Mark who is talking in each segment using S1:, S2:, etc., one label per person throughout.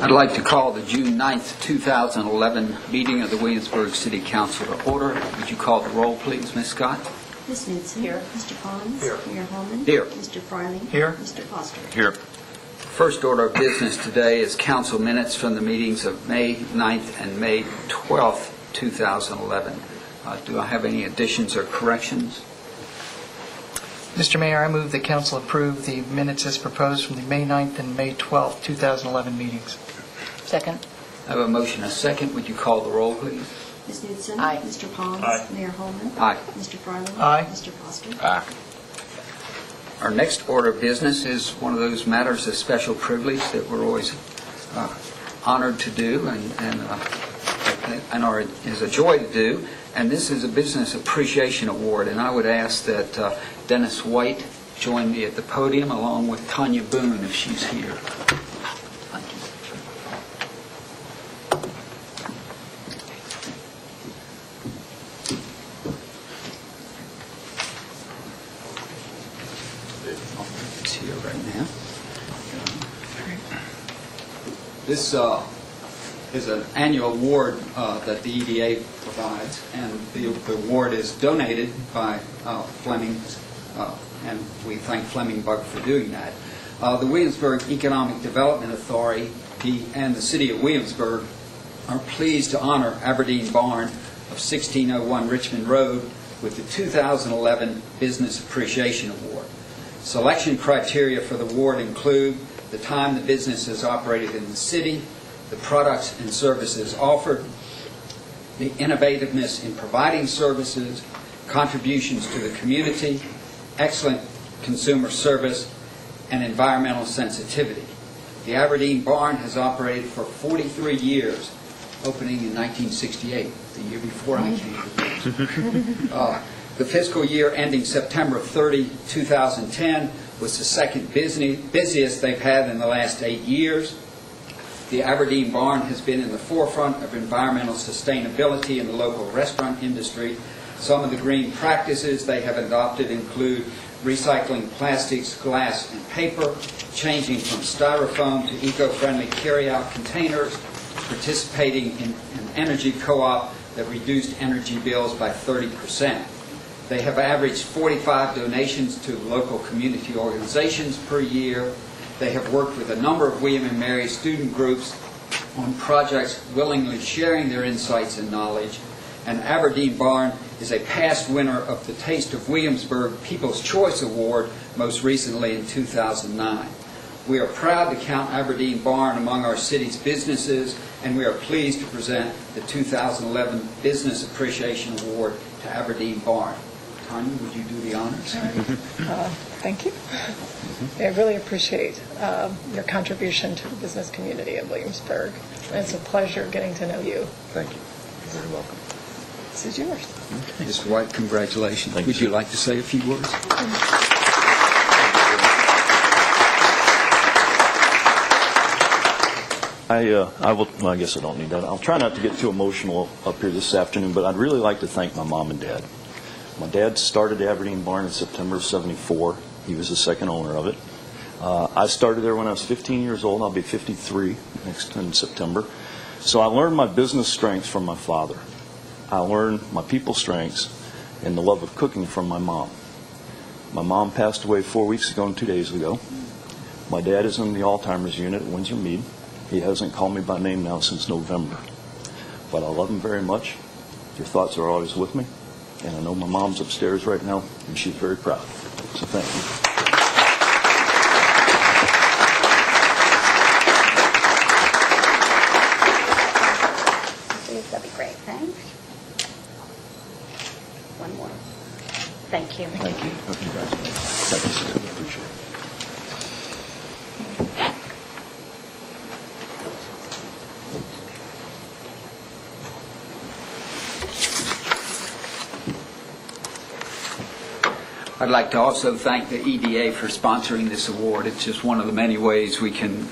S1: I'd like to call the June 9th, 2011 meeting of the Williamsburg City Council to order. Would you call the roll, please, Ms. Scott?
S2: Ms. Knudsen. Here. Mr. Pons.
S3: Here.
S2: Mayor Holman.
S1: Here.
S2: Mr. Farley.
S3: Here.
S2: Mr. Foster.
S3: Here.
S1: First order of business today is council minutes from the meetings of May 9th and May 12th, 2011. Do I have any additions or corrections?
S4: Mr. Mayor, I move that council approve the minutes as proposed from the May 9th and May 12th, 2011 meetings.
S5: Second.
S1: I have a motion and a second. Would you call the roll, please?
S2: Ms. Knudsen.
S5: Aye.
S2: Mr. Pons.
S3: Aye.
S2: Mayor Holman.
S1: Aye.
S2: Mr. Farley.
S4: Aye.
S2: Mr. Foster.
S3: Aye.
S1: Our next order of business is one of those matters of special privilege that we're always honored to do and is a joy to do. And this is a Business Appreciation Award, and I would ask that Dennis White join me at the podium along with Tanya Boone if she's here. Thank you. It's here right now. This is an annual award that the EDA provides, and the award is donated by Fleming, and we thank Fleming Buck for doing that. The Williamsburg Economic Development Authority and the City of Williamsburg are pleased to honor Aberdeen Barn of 1601 Richmond Road with the 2011 Business Appreciation Award. Selection criteria for the award include the time the business has operated in the city, the products and services offered, the innovativeness in providing services, contributions to the community, excellent consumer service, and environmental sensitivity. The Aberdeen Barn has operated for 43 years, opening in 1968, the year before I came. The fiscal year ending September 30, 2010 was the second busiest they've had in the last 8 years. The Aberdeen Barn has been in the forefront of environmental sustainability in the local restaurant industry. Some of the green practices they have adopted include recycling plastics, glass, and paper, changing from styrofoam to eco-friendly carry-out containers, participating in an energy co-op that reduced energy bills by 30%. They have averaged 45 donations to local community organizations per year. They have worked with a number of William and Mary student groups on projects willingly sharing their insights and knowledge. And Aberdeen Barn is a past winner of the Taste of Williamsburg People's Choice Award, most recently in 2009. We are proud to count Aberdeen Barn among our city's businesses, and we are pleased to present the 2011 Business Appreciation Award to Aberdeen Barn. Tanya, would you do the honors?
S5: Thank you. I really appreciate your contribution to the business community of Williamsburg. And it's a pleasure getting to know you.
S3: Thank you. You're very welcome.
S5: This is yours.
S1: Mr. White, congratulations.
S3: Thank
S1: Would
S3: you.
S1: you like to say a few words?
S6: I guess I don't need that. I'll try not to get too emotional up here this afternoon, but I'd really like to thank my mom and dad. My dad started the Aberdeen Barn in September of '74. He was the second owner of it. I started there when I was 15 years old. I'll be 53 in September. So I learned my business strengths from my father. I learned my people strengths and the love of cooking from my mom. My mom passed away 4 weeks ago and 2 days ago. My dad is in the Alzheimer's unit at Windsor Mead. He hasn't called me by name now since November. But I love him very much. Your thoughts are always with me. And I know my mom's upstairs right now, and she's very proud. So thank you.
S2: That'd be great. Thanks. One more. Thank you.
S6: Thank you. Congratulations. Thank you, sir. I appreciate it.
S1: I'd like to also thank the EDA for sponsoring this award. It's just one of the many ways we can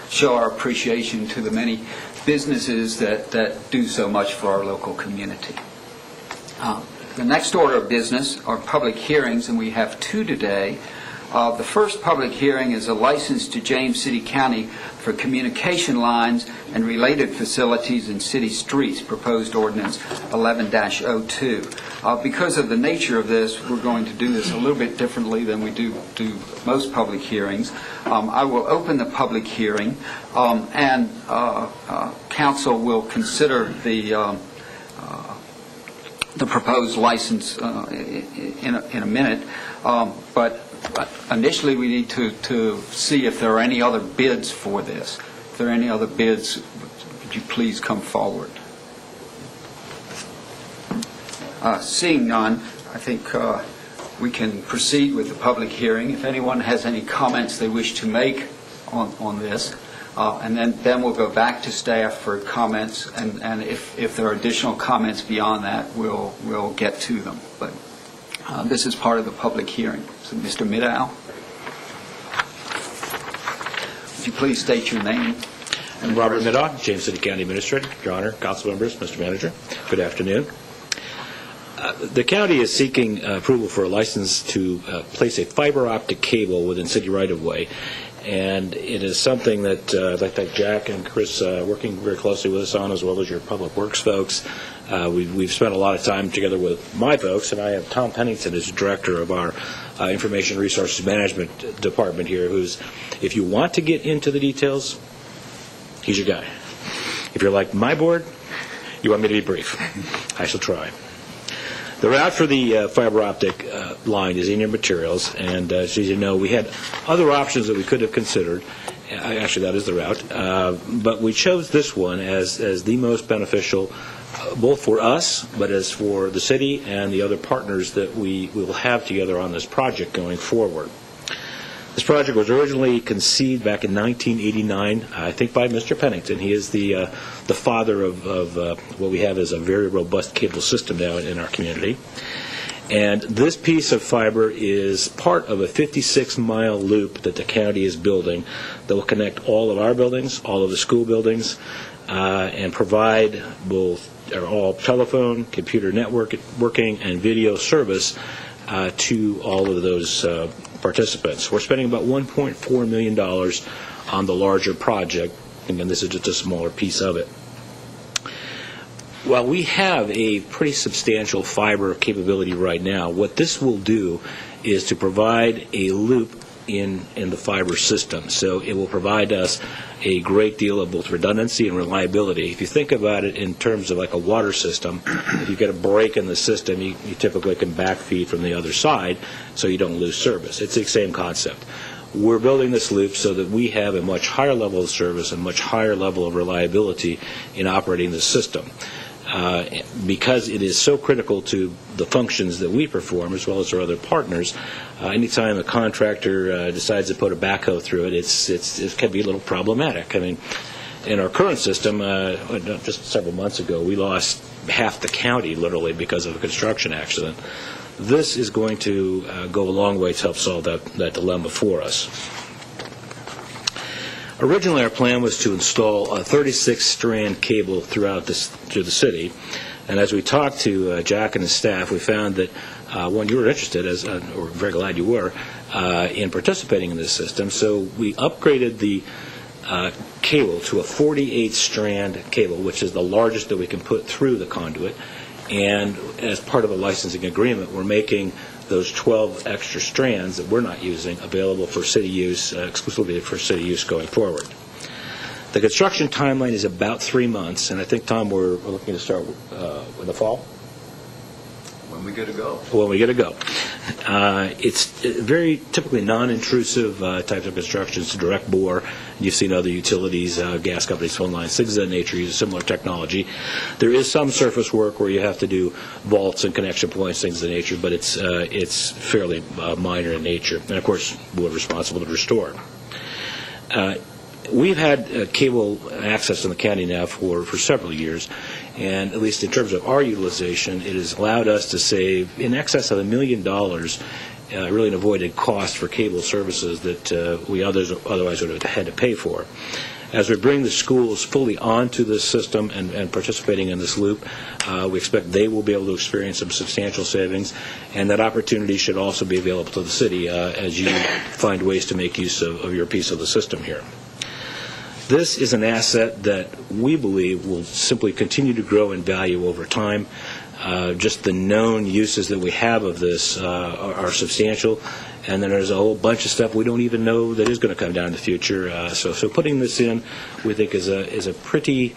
S1: show our appreciation to the many businesses that do so much for our local community. The next order of business are public hearings, and we have two today. The first public hearing is a license to James City County for communication lines and related facilities in city streets, proposed ordinance 11-02. Because of the nature of this, we're going to do this a little bit differently than we do most public hearings. I will open the public hearing, and council will consider the proposed license in a minute. But initially, we need to see if there are any other bids for this. If there are any other bids, would you please come forward? Seeing none, I think we can proceed with the public hearing. If anyone has any comments they wish to make on this, and then we'll go back to staff for comments, and if there are additional comments beyond that, we'll get to them. But this is part of the public hearing. So, Mr. Middow, would you please state your name?
S7: I'm Robert Middow, James City County Administrator. Your Honor, council members, Mr. Manager, good afternoon. The county is seeking approval for a license to place a fiber optic cable within city right-of-way, and it is something that I'd like to thank Jack and Chris working very closely with us on, as well as your public works folks. We've spent a lot of time together with my folks, and I have Tom Pennington as director of our Information Resources Management Department here, who's, if you want to get into the details, he's your guy. If you're like my board, you want me to be brief. I shall try. The route for the fiber optic line is in your materials, and as you know, we had other options that we could have considered. Actually, that is the route, but we chose this one as the most beneficial, both for us, but as for the city and the other partners that we will have together on this project going forward. This project was originally conceived back in 1989, I think, by Mr. Pennington. He is the father of what we have as a very robust cable system now in our community. And this piece of fiber is part of a 56-mile loop that the county is building that will connect all of our buildings, all of the school buildings, and provide all telephone, computer networking, and video service to all of those participants. We're spending about $1.4 million on the larger project. Again, this is just a smaller piece of it. While we have a pretty substantial fiber capability right now, what this will do is to provide a loop in the fiber system. So it will provide us a great deal of both redundancy and reliability. If you think about it in terms of like a water system, if you get a break in the system, you typically can backfeed from the other side so you don't lose service. It's the same concept. We're building this loop so that we have a much higher level of service and much higher level of reliability in operating the system. Because it is so critical to the functions that we perform, as well as our other partners, anytime a contractor decides to put a backhoe through it, it can be a little problematic. I mean, in our current system, just several months ago, we lost half the county, literally, because of a construction accident. This is going to go a long way to help solve that dilemma for us. Originally, our plan was to install a 36-strand cable throughout to the city, and as we talked to Jack and his staff, we found that one, you were interested, or very glad you were, in participating in this system. So we upgraded the cable to a 48-strand cable, which is the largest that we can put through the conduit. And as part of a licensing agreement, we're making those 12 extra strands that we're not using available for city use, exclusively for city use going forward. The construction timeline is about 3 months, and I think, Tom, we're looking to start in the fall?
S1: When we get to go.
S7: When we get to go. It's very typically non-intrusive types of constructions, direct bore. You've seen other utilities, gas companies, phone lines, things of that nature use a similar technology. There is some surface work where you have to do vaults and connection points, things of that nature, but it's fairly minor in nature. And, of course, we're responsible to restore. We've had cable access in the county now for several years, and at least in terms of our utilization, it has allowed us to save in excess of $1 million, really an avoided cost for cable services that we otherwise would have had to pay for. As we bring the schools fully onto this system and participating in this loop, we expect they will be able to experience some substantial savings, and that opportunity should also be available to the city as you find ways to make use of your piece of the system here. This is an asset that we believe will simply continue to grow in value over time. Just the known uses that we have of this are substantial, and then there's a whole bunch of stuff we don't even know that is going to come down in the future. So putting this in, we think, is a pretty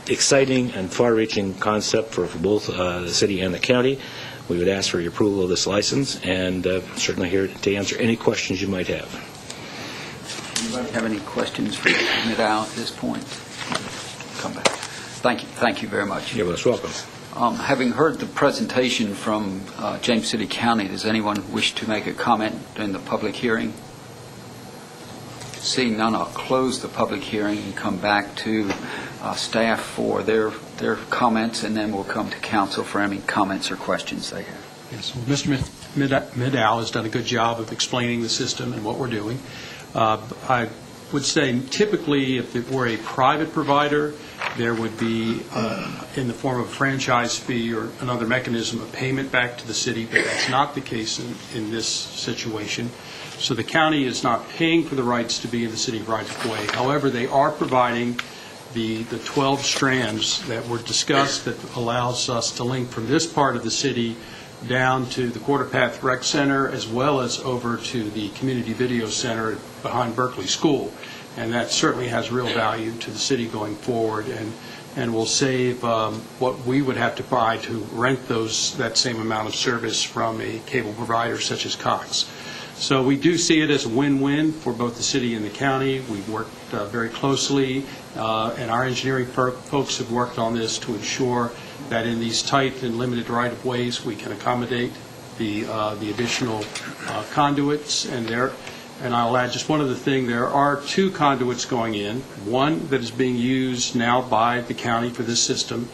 S7: exciting and far-reaching concept for both the city and the county. We would ask for your approval of this license, and certainly here to answer any questions you might have.
S1: Anybody have any questions for Mr. Middow at this point? Come back. Thank you very much.
S7: You're most welcome.
S1: Having heard the presentation from James City County, does anyone wish to make a comment during the public hearing? Seeing none, I'll close the public hearing and come back to staff for their comments, and then we'll come to council for any comments or questions they have.
S8: Yes, well, Mr. Middow has done a good job of explaining the system and what we're doing. I would say typically if it were a private provider, there would be, in the form of a franchise fee or another mechanism of payment back to the city, but that's not the case in this situation. So the county is not paying for the rights to be in the city right-of-way. However, they are providing the 12 strands that were discussed that allows us to link from this part of the city down to the Quarter Path Rec Center, as well as over to the Community Video Center behind Berkeley School. And that certainly has real value to the city going forward, and will save what we would have to buy to rent that same amount of service from a cable provider such as Cox. So we do see it as a win-win for both the city and the county. We've worked very closely, and our engineering folks have worked on this to ensure that in these tight and limited right-of-ways we can accommodate the additional conduits. And I'll add just one other thing. There are 2 conduits going in, one that is being used now by the county for this system,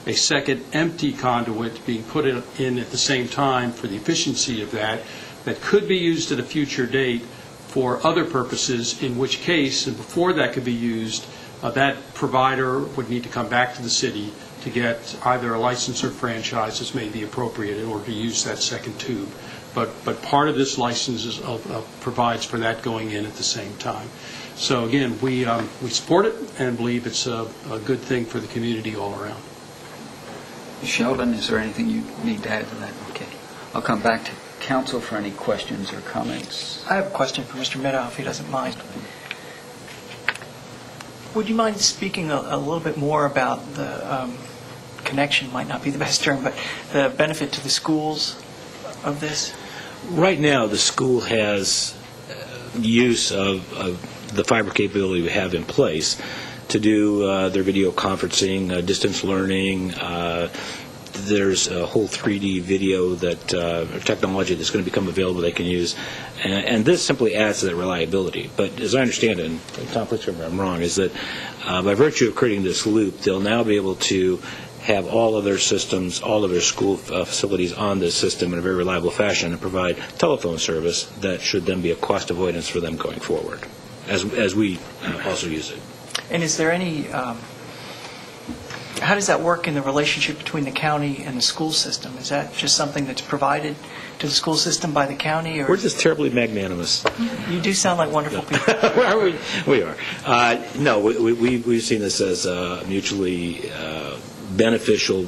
S8: a second empty conduit being put in at the same time for the efficiency of that could be used at a future date for other purposes, in which case, and before that could be used, that provider would need to come back to the city to get either a license or franchise as may be appropriate in order to use that second tube. But part of this license provides for that going in at the same time. So again, we support it and believe it's a good thing for the community all around.
S1: Sheldon, is there anything you need to add to that? Okay. I'll come back to council for any questions or comments.
S4: I have a question for Mr. Middow, if he doesn't mind. Would you mind speaking a little bit more about the connection, might not be the best term, but the benefit to the schools of this?
S7: Right now, the school has use of the fiber capability we have in place to do their video conferencing, distance learning. There's a whole 3D video technology that's going to become available they can use. And this simply adds to that reliability. But as I understand it, and Tom, please correct me if I'm wrong, is that by virtue of creating this loop, they'll now be able to have all of their systems, all of their school facilities on this system in a very reliable fashion and provide telephone service that should then be a cost avoidance for them going forward, as we also use it.
S4: And is there any, how does that work in the relationship between the county and the school system? Is that just something that's provided to the school system by the county? Or?
S7: We're just terribly magnanimous.
S4: You do sound like wonderful people.
S7: We are. No, we've seen this as a mutually beneficial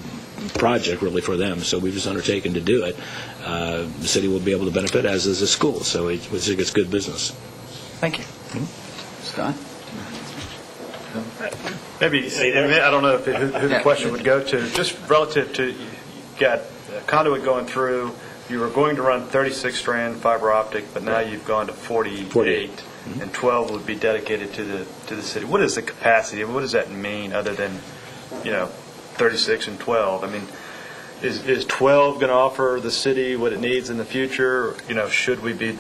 S7: project, really, for them. So we've just undertaken to do it. The city will be able to benefit, as is the school. So we think it's good business.
S4: Thank you.
S1: Scott?
S3: Maybe, I don't know who the question would go to, just relative to, you got a conduit going through, you were going to run 36-strand fiber optic, but now you've gone to 48, and 12 would be dedicated to the city. What is the capacity? What does that mean other than, 36 and 12? I mean, is 12 going to offer the city what it needs in the future? Should we be,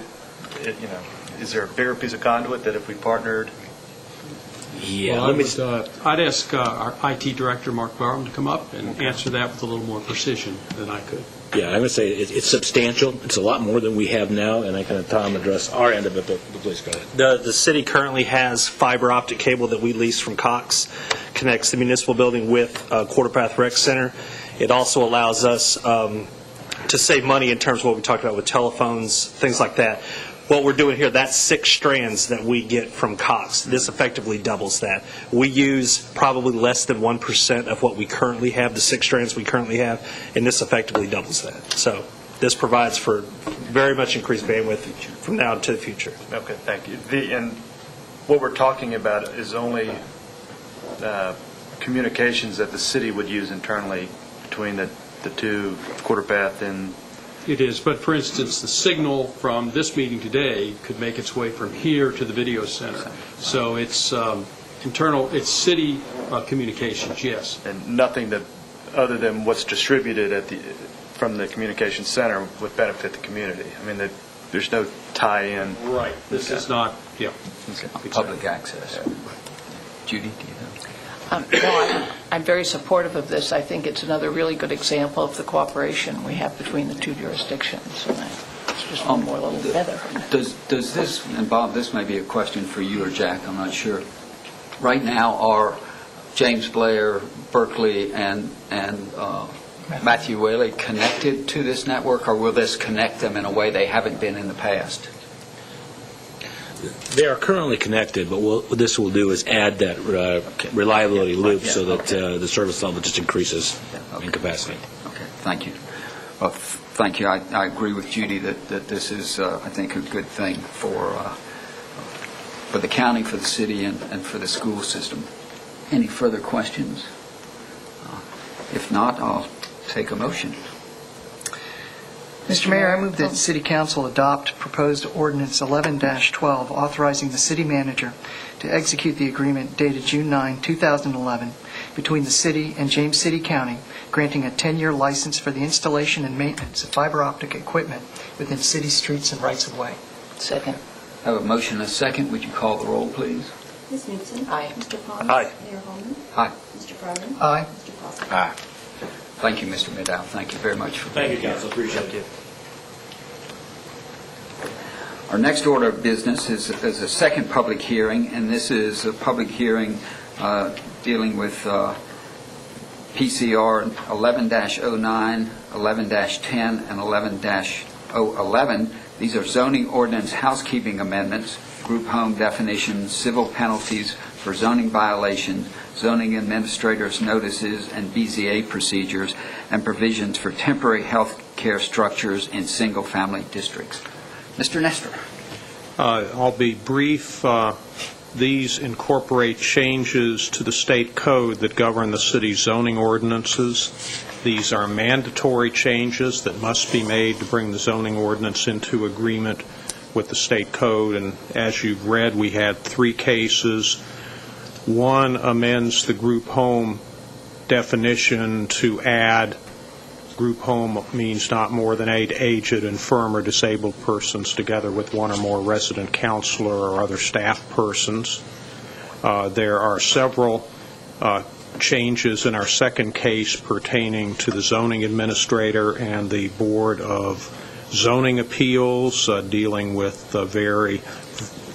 S3: is there a bigger piece of conduit that if we partnered?
S7: Yeah,
S8: Well,
S7: let me,
S8: I'd ask our IT director, Mark Barham, to come up and answer that with a little more precision than I could.
S7: yeah, I'm going to say it's substantial. It's a lot more than we have now, and I can have Tom address our end of it, but please go ahead.
S9: The city currently has fiber optic cable that we lease from Cox, connects the municipal building with Quarter Path Rec Center. It also allows us to save money in terms of what we talked about with telephones, things like that. What we're doing here, that's 6 strands that we get from Cox. This effectively doubles that. We use probably less than 1% of what we currently have, the 6 strands we currently have, and this effectively doubles that. So this provides for very much increased bandwidth from now to the future.
S3: Okay, thank you. And what we're talking about is only communications that the city would use internally between the two, Quarter Path and...
S8: It is, but for instance, the signal from this meeting today could make its way from here to the video center. So it's internal, it's city communications, yes.
S3: And nothing that, other than what's distributed from the communication center would benefit the community. I mean, there's no tie-in.
S8: Right. This is not, yeah.
S1: Public access. Judy, do you have?
S5: No, I'm very supportive of this. I think it's another really good example of the cooperation we have between the two jurisdictions. And it's just one more little feather.
S1: Does this, and Bob, this may be a question for you or Jack, I'm not sure. Right now, are James Blair, Berkeley, and Matthew Whaley connected to this network, or will this connect them in a way they haven't been in the past?
S7: They are currently connected, but what this will do is add that reliability loop so that the service level just increases in capacity.
S1: Okay, thank you. Well, thank you. I agree with Judy that this is, I think, a good thing for the county, for the city, and for the school system. Any further questions? If not, I'll take a motion.
S4: Mr. Mayor, I move that City Council adopt proposed ordinance 11-12 authorizing the city manager to execute the agreement dated June 9, 2011 between the city and James City County, granting a 10-year license for the installation and maintenance of fiber optic equipment within city streets and rights-of-way.
S5: Second.
S1: I have a motion and a second. Would you call the roll, please?
S2: Ms. Newton.
S5: Aye.
S2: Mr. Pons.
S3: Aye.
S2: Mayor Holman.
S1: Aye.
S2: Mr. Carter.
S4: Aye.
S2: Mr. Foster.
S1: Aye. Thank you, Mr. Middow. Thank you very much for being here.
S7: Appreciate it.
S1: Our next order of business is a second public hearing, and this is a public hearing dealing with PCR 11-09, 11-10, and 11-011. These are zoning ordinance housekeeping amendments, group home definitions, civil penalties for zoning violations, zoning administrators' notices and BZA procedures, and provisions for temporary health care structures in single-family districts. Mr. Nestor.
S10: I'll be brief. These incorporate changes to the state code that govern the city's zoning ordinances. These are mandatory changes that must be made to bring the zoning ordinance into agreement with the state code. And as you've read, we had 3 cases. One amends the group home definition to add group home means not more than 8 aged, infirm, or disabled persons together with 1 or more resident counselor or other staff persons. There are several changes in our second case pertaining to the zoning administrator and the Board of Zoning Appeals, dealing with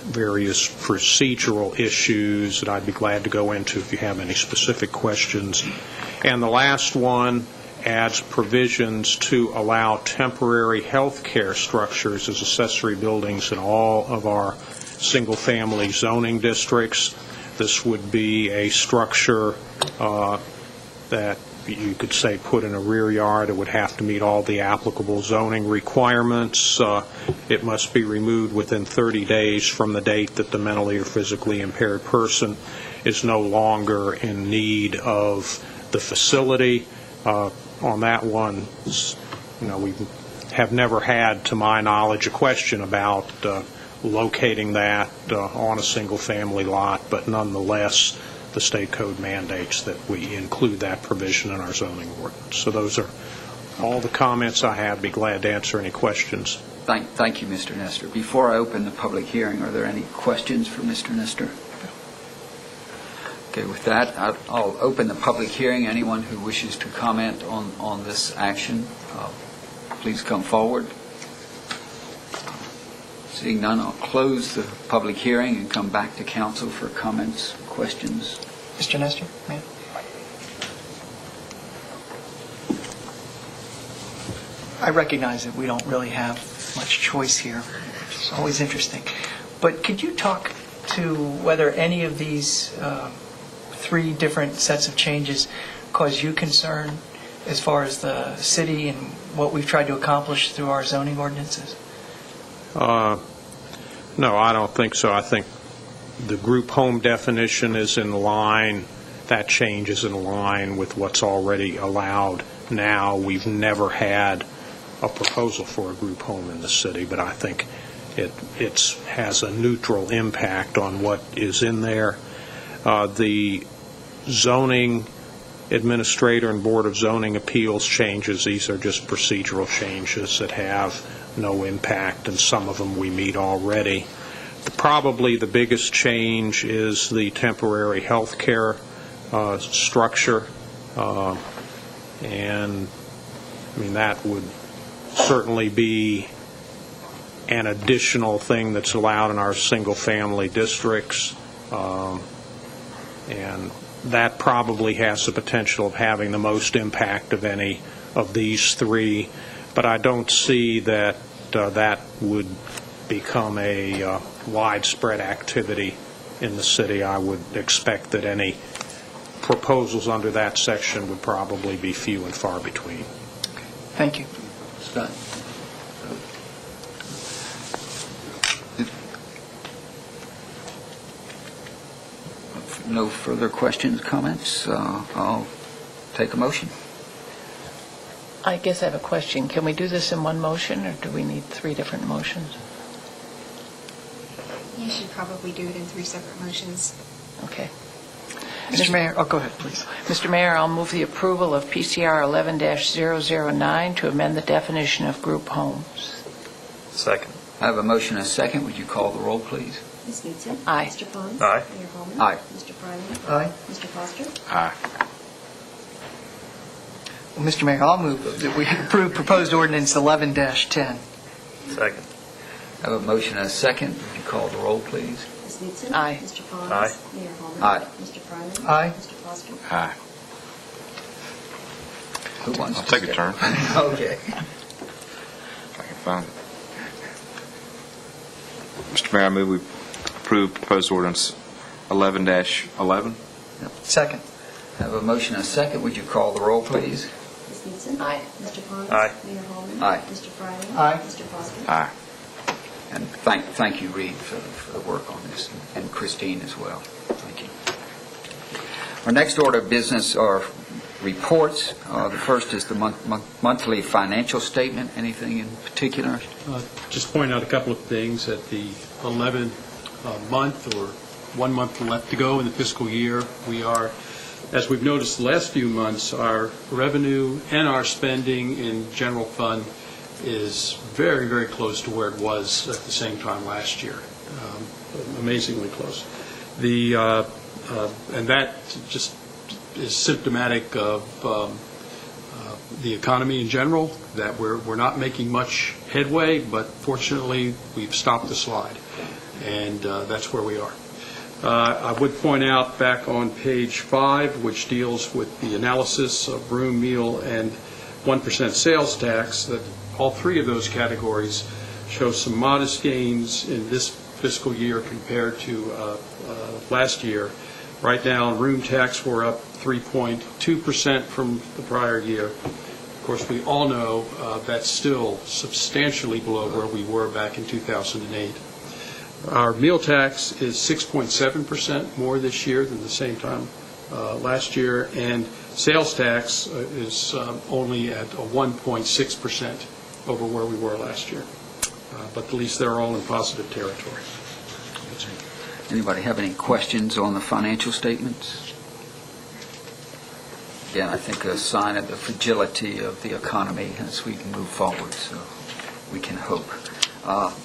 S10: various procedural issues that I'd be glad to go into if you have any specific questions. And the last one adds provisions to allow temporary health care structures as accessory buildings in all of our single-family zoning districts. This would be a structure that you could say put in a rear yard. It would have to meet all the applicable zoning requirements. It must be removed within 30 days from the date that the mentally or physically impaired person is no longer in need of the facility. On that one, we have never had, to my knowledge, a question about locating that on a single-family lot, but nonetheless, the state code mandates that we include that provision in our zoning ordinance. So those are all the comments I have. Be glad to answer any questions.
S1: Thank you, Mr. Nestor. Before I open the public hearing, are there any questions for Mr. Nestor? Okay, with that, I'll open the public hearing. Anyone who wishes to comment on this action, please come forward. Seeing none, I'll close the public hearing and come back to council for comments, questions.
S4: Mr. Nestor, ma'am? I recognize that we don't really have much choice here. It's always interesting. But could you talk to whether any of these 3 different sets of changes cause you concern as far as the city and what we've tried to accomplish through our zoning ordinances?
S10: No, I don't think so. I think the group home definition is in line. That change is in line with what's already allowed now. We've never had a proposal for a group home in the city, but I think it has a neutral impact on what is in there. The zoning administrator and Board of Zoning Appeals changes, these are just procedural changes that have no impact, and some of them we meet already. Probably the biggest change is the temporary health care structure, and I mean that would certainly be an additional thing that's allowed in our single-family districts, and that probably has the potential of having the most impact of any of these 3, but I don't see that that would become a widespread activity in the city. I would expect that any proposals under that section would probably be few and far between.
S4: Thank you.
S1: Scott? No further questions, comments? I'll take a motion.
S5: I guess I have a question. Can we do this in one motion, or do we need 3 different motions?
S11: You should probably do it in 3 separate motions.
S5: Okay.
S4: Mr. Mayor, go ahead, please.
S5: Mr. Mayor, I'll move the approval of PCR 11-009 to amend the definition of group homes.
S3: Second.
S1: I have a motion and a second. Would you call the roll, please?
S2: Ms. Knutson?
S5: Aye.
S2: Mr. Pons?
S3: Aye.
S2: Mayor Holman?
S1: Aye.
S2: Mr. Fryland?
S4: Aye.
S2: Mr. Foster?
S3: Aye.
S4: Well, Mr. Mayor, I'll move that we approve proposed ordinance 11-10.
S3: Second.
S1: I have a motion and a second. Would you call the roll, please?
S2: Ms. Knutson?
S5: Aye.
S2: Mr. Pons?
S3: Aye.
S2: Mayor Holman?
S1: Aye.
S2: Mr. Fryland?
S4: Aye.
S2: Mr. Foster?
S3: Aye.
S1: Who wants
S12: I'll
S1: to
S12: take a
S1: start?
S12: turn.
S1: Okay.
S12: If I can find it. Mr. Mayor, I move we approve proposed ordinance 11-11.
S4: Second.
S1: I have a motion and a second. Would you call the roll, please?
S2: Ms. Knutson?
S5: Aye.
S2: Mr. Pons?
S3: Aye.
S2: Mayor Holman?
S1: Aye.
S2: Mr. Fryland?
S4: Aye.
S2: Mr. Foster?
S12: Aye.
S1: And thank you, Reed, for the work on this, and Christine as well. Thank you. Our next order of business are reports. The first is the monthly financial statement. Anything in particular?
S8: Just point out a couple of things. At the 11th month, or 1 month left to go in the fiscal year, we are, as we've noticed the last few months, our revenue and our spending in general fund is very, very close to where it was at the same time last year. Amazingly close. And that just is symptomatic of the economy in general, that we're not making much headway, but fortunately we've stopped the slide, and that's where we are. I would point out back on page 5, which deals with the analysis of room, meal, and 1% sales tax, that all 3 of those categories show some modest gains in this fiscal year compared to last year. Right now, room tax, we're up 3.2% from the prior year. Of course, we all know that's still substantially below where we were back in 2008. Our meal tax is 6.7% more this year than the same time last year, and sales tax is only at a 1.6% over where we were last year. But at least they're all in positive territory.
S1: Anybody have any questions on the financial statements? Again, I think a sign of the fragility of the economy as we move forward, so we can hope.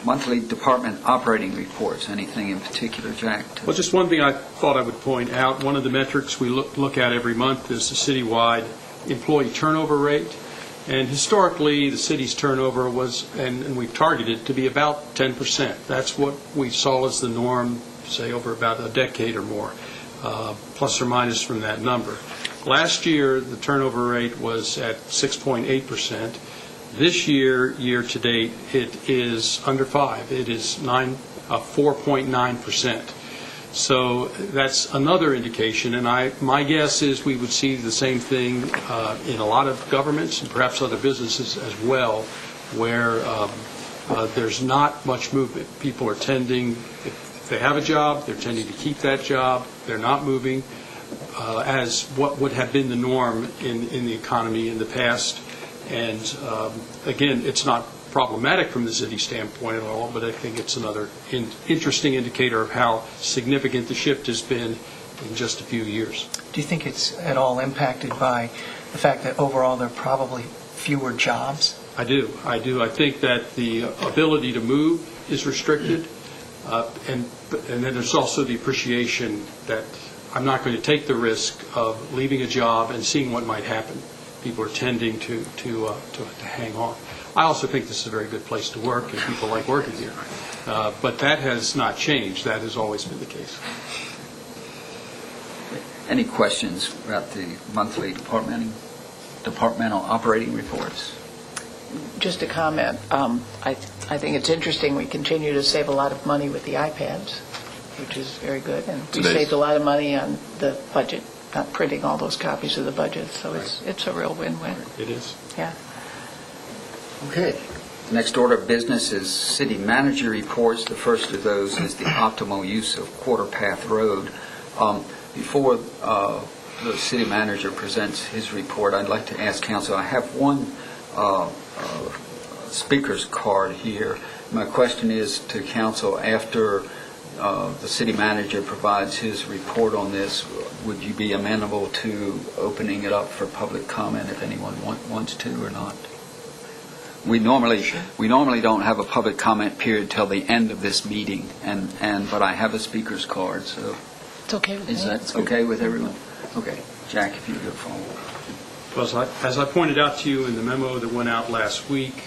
S1: Monthly department operating reports. Anything in particular, Jack?
S8: Well, just one thing I thought I would point out. One of the metrics we look at every month is the citywide employee turnover rate. And historically, the city's turnover was, and we've targeted to be about 10%. That's what we saw as the norm, say, over about a decade or more, plus or minus from that number. Last year, the turnover rate was at 6.8%. This year, year to date, it is under 5. It is 4.9%. So that's another indication, and my guess is we would see the same thing in a lot of governments and perhaps other businesses as well, where there's not much movement. People are tending, if they have a job, they're tending to keep that job. They're not moving as what would have been the norm in the economy in the past. And again, it's not problematic from the city standpoint at all, but I think it's another interesting indicator of how significant the shift has been in just a few years.
S4: Do you think it's at all impacted by the fact that overall there are probably fewer jobs?
S8: I do. I think that the ability to move is restricted, and then there's also the appreciation that I'm not going to take the risk of leaving a job and seeing what might happen. People are tending to hang on. I also think this is a very good place to work, and people like working here. But that has not changed. That has always been the case.
S1: Any questions about the monthly departmental operating reports?
S5: Just a comment. I think it's interesting. We continue to save a lot of money with the iPads, which is very good. And we saved a lot of money on the budget, not printing all those copies of the budget. So it's a real win-win.
S8: It is.
S5: Yeah.
S1: Okay. The next order of business is city manager reports. The first of those is the optimal use of Quarter Path Road. Before the city manager presents his report, I'd like to ask council, I have one speaker's card here. My question is to council, after the city manager provides his report on this, would you be amenable to opening it up for public comment if anyone wants to or not? We normally don't have a public comment period till the end of this meeting, but I have a speaker's card, so
S5: it's okay with me.
S1: Is that okay with everyone? Okay, Jack, if you could follow.
S8: Well, as I pointed out to you in the memo that went out last week,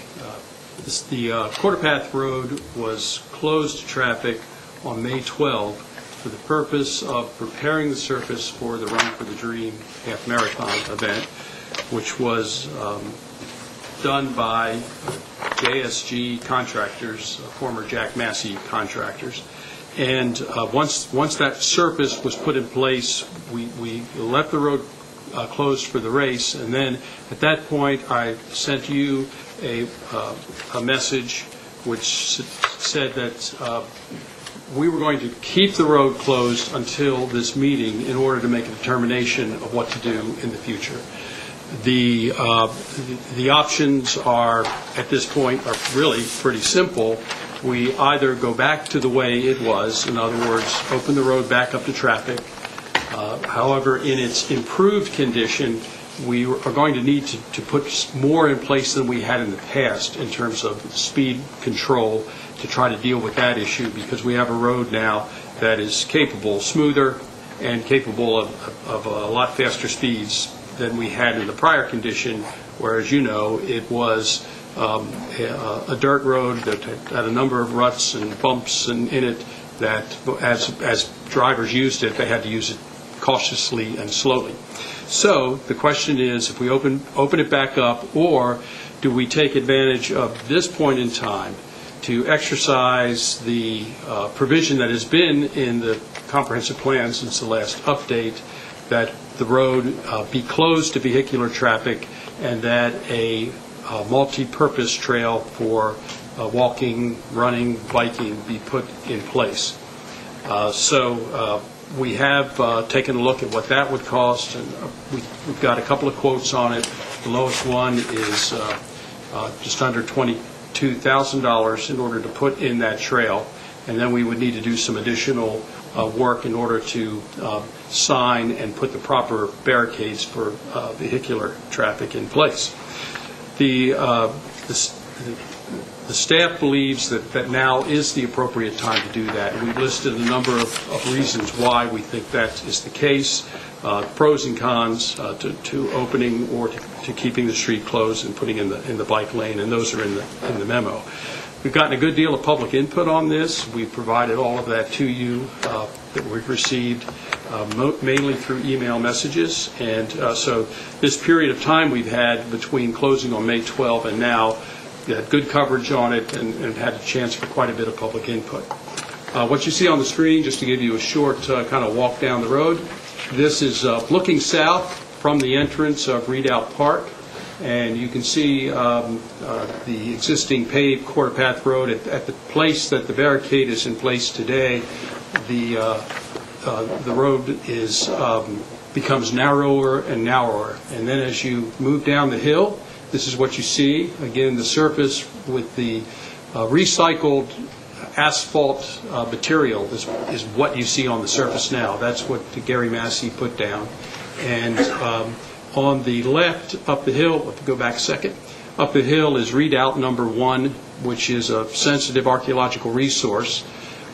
S8: the Quarter Path Road was closed to traffic on May 12 for the purpose of preparing the surface for the Run for the Dream half marathon event, which was done by JSG contractors, former Jack Massey contractors. And once that surface was put in place, we left the road closed for the race, and then at that point I sent you a message which said that we were going to keep the road closed until this meeting in order to make a determination of what to do in the future. The options are, at this point, are really pretty simple. We either go back to the way it was, in other words, open the road back up to traffic. However, in its improved condition, we are going to need to put more in place than we had in the past in terms of speed control to try to deal with that issue, because we have a road now that is capable, smoother, and capable of a lot faster speeds than we had in the prior condition, where, as you know, it was a dirt road that had a number of ruts and bumps in it that, as drivers used it, they had to use it cautiously and slowly. So the question is, if we open it back up, or do we take advantage of this point in time to exercise the provision that has been in the comprehensive plan since the last update, that the road be closed to vehicular traffic and that a multi-purpose trail for walking, running, biking be put in place. So we have taken a look at what that would cost, and we've got a couple of quotes on it. The lowest one is just under $22,000 in order to put in that trail, and then we would need to do some additional work in order to sign and put the proper barricades for vehicular traffic in place. The the staff believes that now is the appropriate time to do that. And we've listed a number of reasons why we think that is the case, pros and cons to opening or to keeping the street closed and putting in the bike lane, and those are in the memo. We've gotten a good deal of public input on this. We've provided all of that to you that we've received mainly through email messages. And so this period of time we've had between closing on May 12 and now, we had good coverage on it and had a chance for quite a bit of public input. What you see on the screen, just to give you a short kind of walk down the road, this is looking south from the entrance of Redoubt Park. And you can see the existing paved quarter path road at the place that the barricade is in place today. The road becomes narrower and narrower, and then as you move down the hill, this is what you see. Again, the surface with the recycled asphalt material is what you see on the surface now. That's what Gary Massey put down. And on the left, up the hill, if you go back a second, up the hill is Redoubt number 1, which is a sensitive archaeological resource.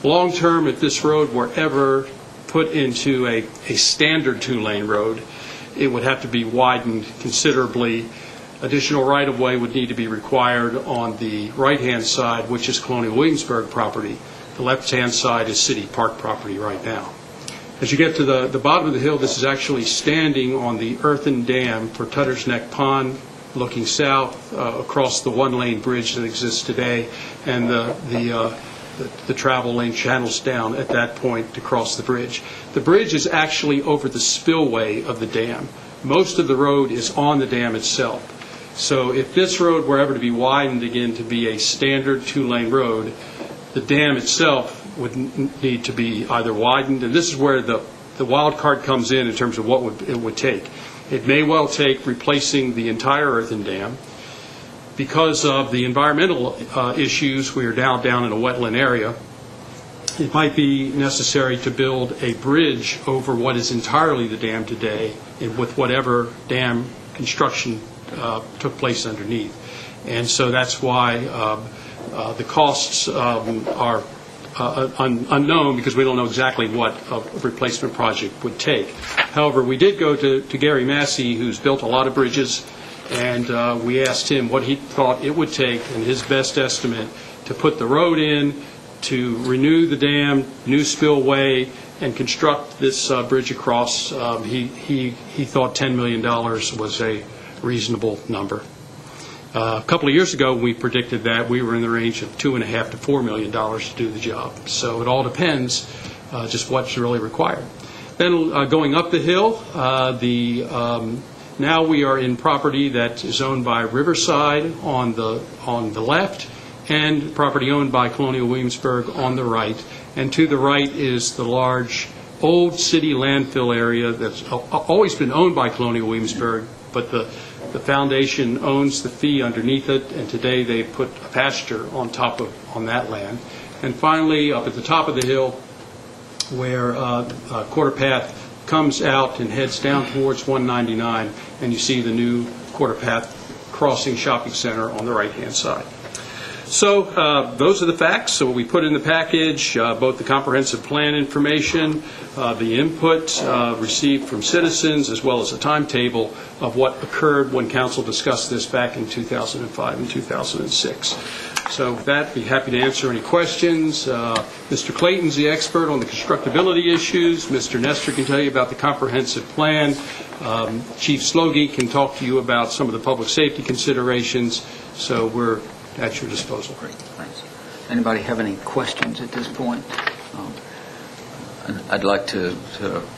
S8: Long term, if this road were ever put into a standard 2-lane road, it would have to be widened considerably. Additional right-of-way would need to be required on the right-hand side, which is Colonial Williamsburg property. The left-hand side is city park property right now. As you get to the bottom of the hill, this is actually standing on the earthen dam for Tutter's Neck Pond, looking south across the 1-lane bridge that exists today, and the travel lane channels down at that point to cross the bridge. The bridge is actually over the spillway of the dam. Most of the road is on the dam itself. So if this road were ever to be widened again to be a standard 2-lane road, the dam itself would need to be either widened, and this is where the wild card comes in terms of what it would take. It may well take replacing the entire earthen dam. Because of the environmental issues, we are now down in a wetland area. It might be necessary to build a bridge over what is entirely the dam today, and with whatever dam construction took place underneath. And so that's why the costs are unknown, because we don't know exactly what a replacement project would take. However, we did go to Gary Massey, who's built a lot of bridges, and we asked him what he thought it would take, and his best estimate, to put the road in, to renew the dam, new spillway, and construct this bridge across. He thought $10 million was a reasonable number. A couple of years ago, we predicted that we were in the range of $2.5 to $4 million to do the job. So it all depends just what's really required. Then going up the hill, now we are in property that is owned by Riverside on the left, and property owned by Colonial Williamsburg on the right. And to the right is the large old city landfill area that's always been owned by Colonial Williamsburg, but the foundation owns the fee underneath it, and today they put a pasture on that land. And finally, up at the top of the hill, where Quarter Path comes out and heads down towards 199, and you see the new Quarter Path Crossing Shopping Center on the right-hand side. So those are the facts. So we put in the package both the comprehensive plan information, the input received from citizens, as well as a timetable of what occurred when council discussed this back in 2005 and 2006. So with that, I'd be happy to answer any questions. Mr. Clayton's the expert on the constructability issues. Mr. Nestor can tell you about the comprehensive plan. Chief Slogee can talk to you about some of the public safety considerations. So we're at your disposal.
S1: Great, thanks. Anybody have any questions at this point? I'd like to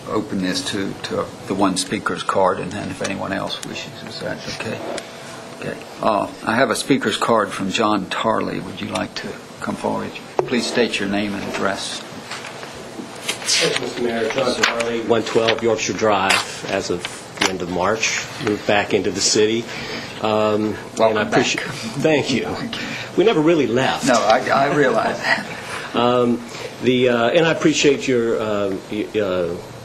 S1: open this to the one speaker's card, and then if anyone else wishes, is that okay? Okay. I have a speaker's card from John Tarley. Would you like to come forward? Please state your name and address.
S13: Thank you, Mr. Mayor. John Tarley, 112 Yorkshire Drive, as of the end of March. Moved back into the city.
S1: Welcome back.
S13: Thank you. We never really left.
S1: No, I realize that.
S13: And I appreciate your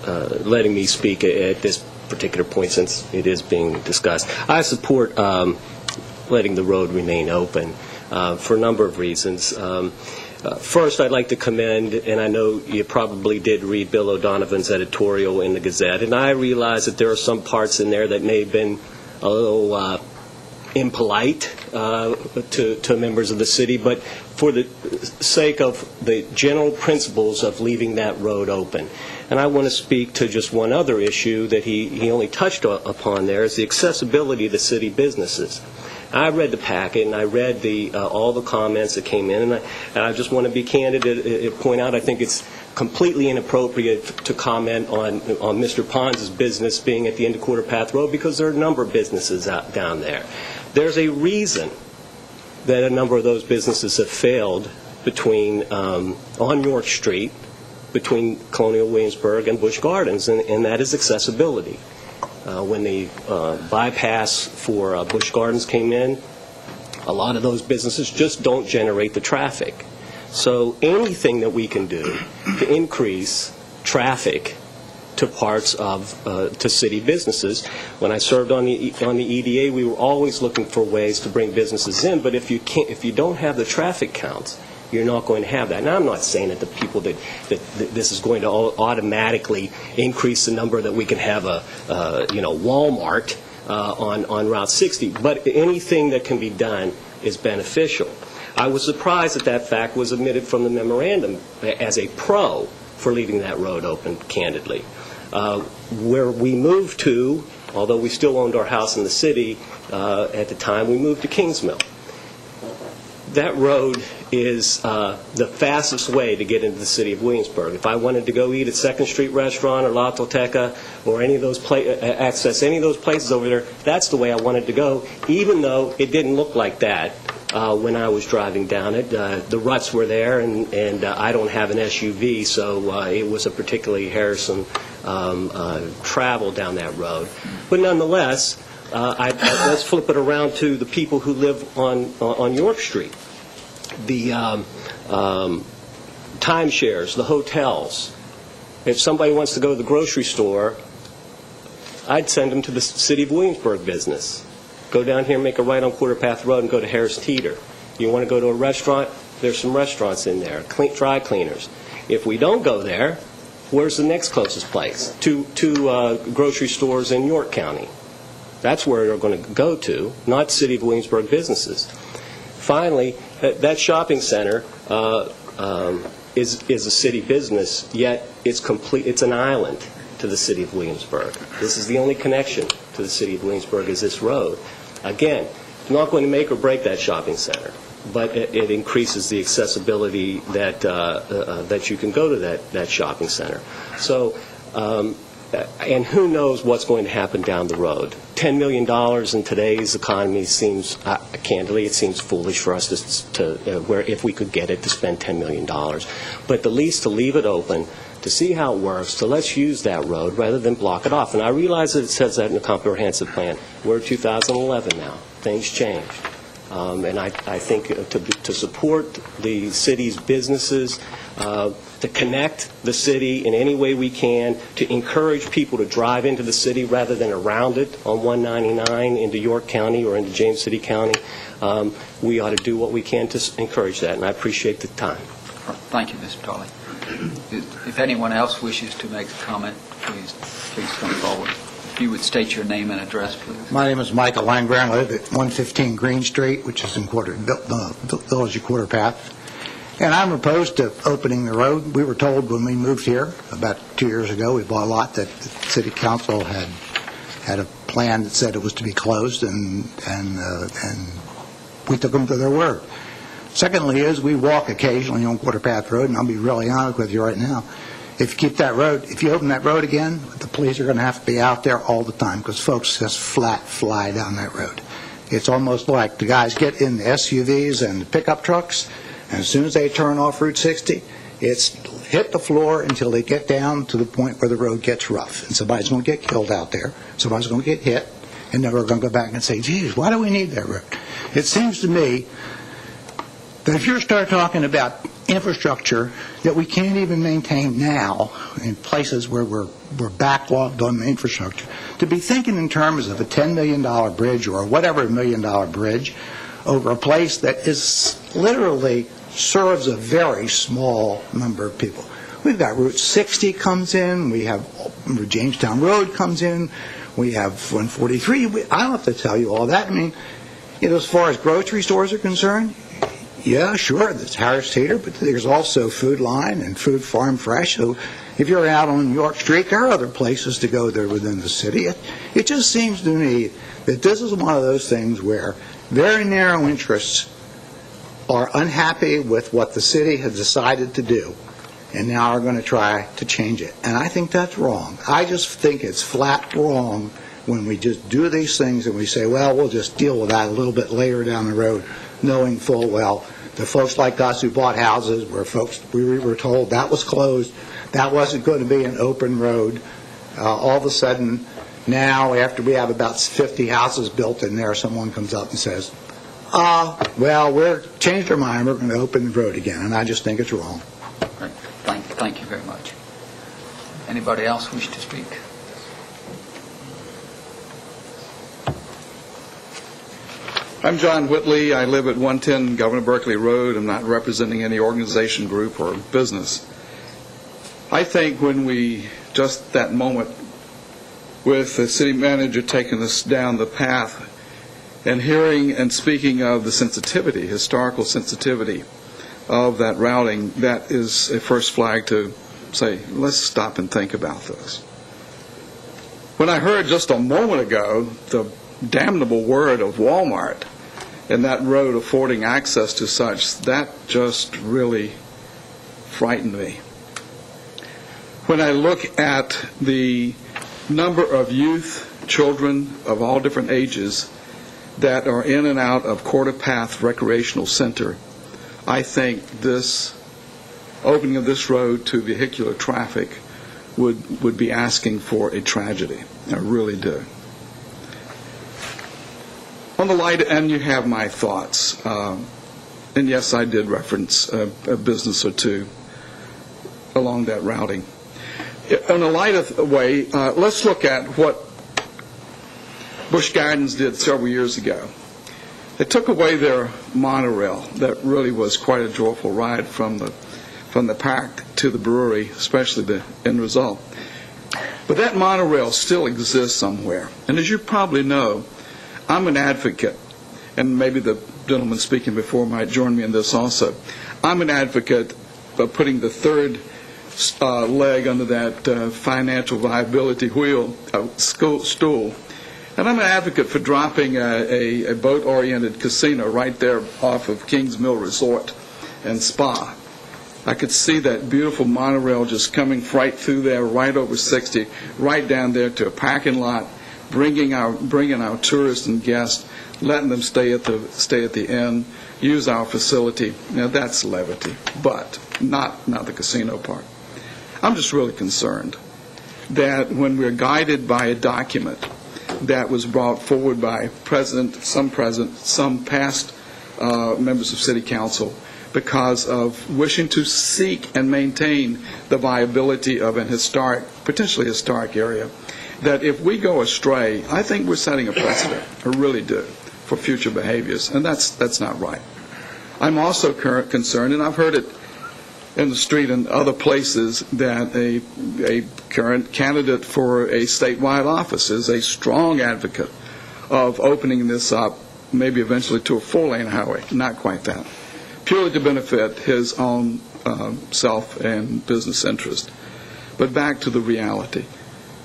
S13: letting me speak at this particular point, since it is being discussed. I support letting the road remain open for a number of reasons. First, I'd like to commend, and I know you probably did read Bill O'Donovan's editorial in the Gazette, and I realize that there are some parts in there that may have been a little impolite to members of the city, but for the sake of the general principles of leaving that road open. And I want to speak to just one other issue that he only touched upon there, is the accessibility to city businesses. I read the packet, and I read all the comments that came in, and I just want to be candid and point out I think it's completely inappropriate to comment on Mr. Pons' business being at the end of Quarter Path Road, because there are a number of businesses out down there. There's a reason that a number of those businesses have failed on York Street, between Colonial Williamsburg and Busch Gardens, and that is accessibility. When the bypass for Busch Gardens came in, a lot of those businesses just don't generate the traffic. So anything that we can do to increase traffic to parts of to city businesses. When I served on the EDA, we were always looking for ways to bring businesses in. But if you don't have the traffic counts, you're not going to have that. Now, I'm not saying that the people that this is going to automatically increase the number that we can have a Walmart on Route 60. But anything that can be done is beneficial. I was surprised that fact was omitted from the memorandum as a pro for leaving that road open, candidly. Where we moved to, although we still owned our house in the city at the time, we moved to Kingsmill. That road is the fastest way to get into the city of Williamsburg. If I wanted to go eat at 2nd Street Restaurant or La Tolteca or any of those access any of those places over there, that's the way I wanted to go, even though it didn't look like that when I was driving down it. The ruts were there, and I don't have an SUV, so it was a particularly tiresome travel down that road. But nonetheless, let's flip it around to the people who live on York Street. The timeshares, the hotels. If somebody wants to go to the grocery store, I'd send them to the City of Williamsburg business. Go down here, make a right on Quarter Path Road, and go to Harris Teeter. You want to go to a restaurant? There's some restaurants in there, dry cleaners. If we don't go there, where's the next closest place? Two grocery stores in York County. That's where they're going to go to, not City of Williamsburg businesses. Finally, that shopping center is a city business, yet it's an island to the City of Williamsburg. This is the only connection to the City of Williamsburg is this road. Again, it's not going to make or break that shopping center, but it increases the accessibility that you can go to that shopping center. So, and who knows what's going to happen down the road. $10 million in today's economy seems, candidly, it seems foolish for us where if we could get it, to spend $10 million. But the least to leave it open, to see how it works, to let's use that road rather than block it off. And I realize that it says that in the comprehensive plan. We're 2011 now. Things changed. And I think to support the city's businesses, to connect the city in any way we can, to encourage people to drive into the city rather than around it on 199 into York County or into James City County, we ought to do what we can to encourage that, and I appreciate the time.
S1: Thank you, Mr. Tolley. If anyone else wishes to make a comment, please come forward. If you would state your name and address, please.
S14: My name is Michael Langren. I live at 115 Green Street, which is in Village of Quarter Path. And I'm opposed to opening the road. We were told when we moved here about 2 years ago, we bought a lot, that the city council had a plan that said it was to be closed, and we took them to their word. Secondly is we walk occasionally on Quarter Path Road, and I'll be really honest with you right now. If you keep that road, if you open that road again, the police are going to have to be out there all the time because folks just flat fly down that road. It's almost like the guys get in the SUVs and the pickup trucks, and as soon as they turn off Route 60, it's hit the floor until they get down to the point where the road gets rough. And somebody's going to get killed out there. Somebody's going to get hit. And then we're going to go back and say, geez, why do we need that road? It seems to me that if you start talking about infrastructure that we can't even maintain now in places where we're backlogged on the infrastructure, to be thinking in terms of a $10 million bridge or whatever $1 million bridge over a place that is literally serves a very small number of people. We've got Route 60 comes in, we have Jamestown Road comes in, we have 143. I don't have to tell you all that. I mean, as far as grocery stores are concerned, yeah, sure, there's Harris Teeter, but there's also Food Line and Food Farm Fresh. So if you're out on York Street, there are other places to go there within the city. It just seems to me that this is one of those things where very narrow interests are unhappy with what the city has decided to do, and now are going to try to change it. And I think that's wrong. I just think it's flat wrong when we just do these things and we say, well, we'll just deal with that a little bit later down the road, knowing full well the folks like us who bought houses where we were told that was closed, that wasn't going to be an open road. All of a sudden, now after we have about 50 houses built in there, someone comes up and says, well, we've changed our mind, we're going to open the road again. And I just think it's wrong.
S1: Thank you very much. Anybody else wish to speak?
S15: I'm John Whitley. I live at 110 Governor Berkeley Road. I'm not representing any organization, group, or business. I think when just that moment with the city manager taking us down the path and hearing and speaking of the sensitivity, historical sensitivity of that routing, that is a first flag to say, let's stop and think about this. When I heard just a moment ago the damnable word of Walmart and that road affording access to such, that just really frightened me. When I look at the number of youth, children of all different ages that are in and out of Quarter Path Recreational Center, I think this opening of this road to vehicular traffic would be asking for a tragedy. I really do. On the light, and you have my thoughts, and yes, I did reference a business or two along that routing. On a lighter way, let's look at what Busch Gardens did several years ago. They took away their monorail that really was quite a joyful ride from the park to the brewery, especially the end result. But that monorail still exists somewhere. And as you probably know, I'm an advocate, and maybe the gentleman speaking before might join me in this also. I'm an advocate of putting the third leg under that financial viability stool. And I'm an advocate for dropping a boat-oriented casino right there off of Kings Mill Resort and Spa. I could see that beautiful monorail just coming right through there, right over 60, right down there to a parking lot, bringing our tourists and guests, letting them stay at the inn, use our facility. Now that's levity, but not the casino part. I'm just really concerned that when we're guided by a document that was brought forward by some past members of City Council, because of wishing to seek and maintain the viability of an potentially historic area, that if we go astray, I think we're setting a precedent, I really do, for future behaviors, and that's not right. I'm also concerned, and I've heard it in the street and other places, that a current candidate for a statewide office is a strong advocate of opening this up, maybe eventually to a 4-lane highway, not quite that, purely to benefit his own self and business interest. But back to the reality.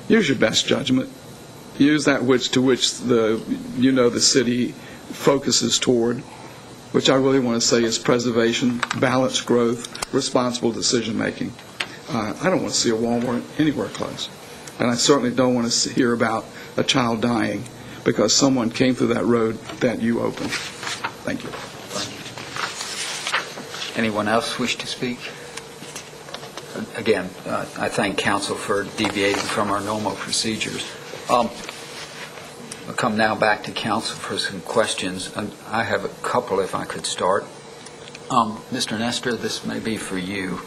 S15: Use your best judgment. Use that which the city focuses toward, which I really want to say is preservation, balanced growth, responsible decision-making. I don't want to see a Walmart anywhere close. And I certainly don't want to hear about a child dying because someone came through that road that you opened. Thank you.
S1: Anyone else wish to speak? Again, I thank council for deviating from our normal procedures. I'll come now back to council for some questions, and I have a couple if I could start. Mr. Nestor, this may be for you.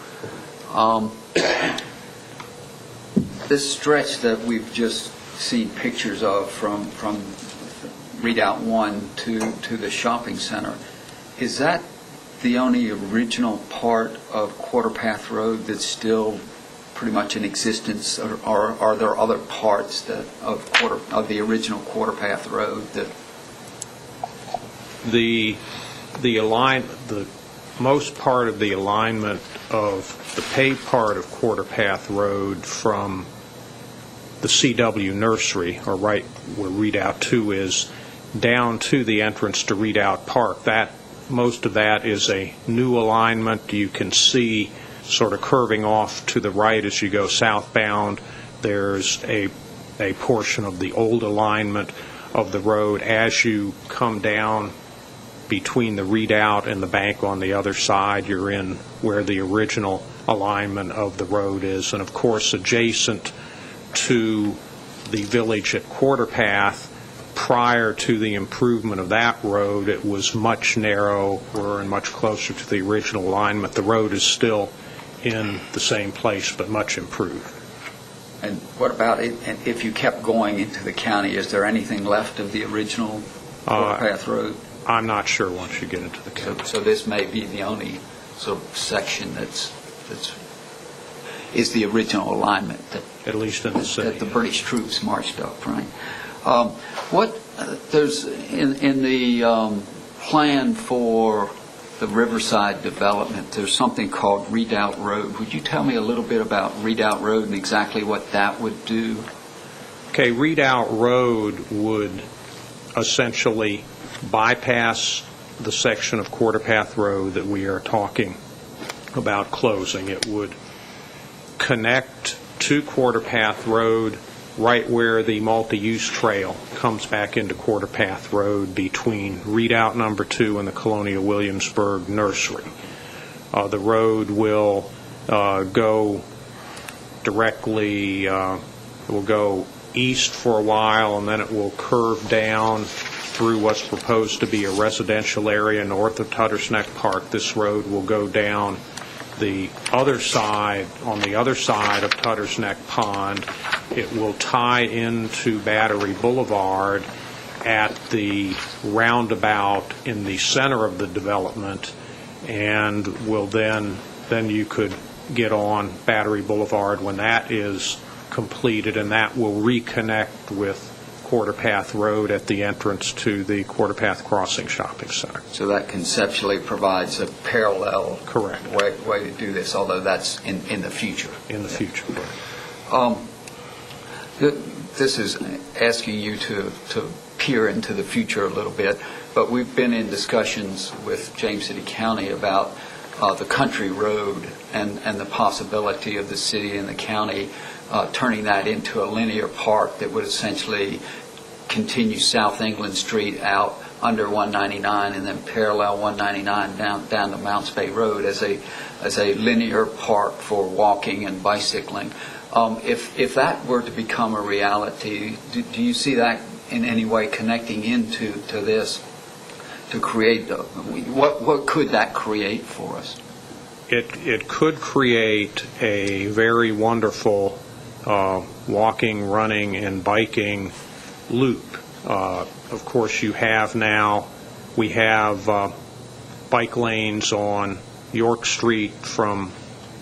S1: This stretch that we've just seen pictures of from Redoubt 1 to the shopping center, is that the only original part of Quarter Path Road that's still pretty much in existence, or are there other parts of the original Quarter Path Road that?
S10: The most part of the alignment of the paved part of Quarter Path Road from the CW Nursery, or right where Redoubt 2 is, down to the entrance to Redoubt Park, most of that is a new alignment. You can see sort of curving off to the right as you go southbound. There's a portion of the old alignment of the road. As you come down between the Redoubt and the bank on the other side, you're in where the original alignment of the road is. And of course, adjacent to the village at Quarter Path, prior to the improvement of that road, it was much narrower and much closer to the original alignment. The road is still in the same place, but much improved.
S1: And what about it, and if you kept going into the county, is there anything left of the original Quarter Path Road?
S10: I'm not sure once you get into the county.
S1: So this may be the only sort of section that's is the original alignment that,
S10: at least in the city,
S1: that the British troops marched up, right? There's in the plan for the Riverside development, there's something called Redoubt Road. Would you tell me a little bit about Redoubt Road and exactly what that would do?
S10: Okay, Redoubt Road would essentially bypass the section of Quarter Path Road that we are talking about closing. It would connect to Quarter Path Road right where the multi-use trail comes back into Quarter Path Road between Redoubt number 2 and the Colonial Williamsburg Nursery. The road will go directly, will go east for a while, and then it will curve down through what's proposed to be a residential area north of Tutter's Neck Park. This road will go down the other side, on the other side of Tutter's Neck Pond. It will tie into Battery Boulevard at the roundabout in the center of the development, and will then you could get on Battery Boulevard when that is completed, and that will reconnect with Quarter Path Road at the entrance to the Quarter Path Crossing Shopping Center.
S1: So that conceptually provides a parallel
S10: correct
S1: way to do this, although that's in the future.
S10: In the future.
S1: This is asking you to peer into the future a little bit, but we've been in discussions with James City County about the country road and the possibility of the city and the county turning that into a linear park that would essentially continue South England Street out under 199 and then parallel 199 down to Mounts Bay Road as a linear park for walking and bicycling. If that were to become a reality, do you see that in any way connecting into this to create what could that create for us?
S10: It could create a very wonderful walking, running, and biking loop. Of course, we have bike lanes on York Street from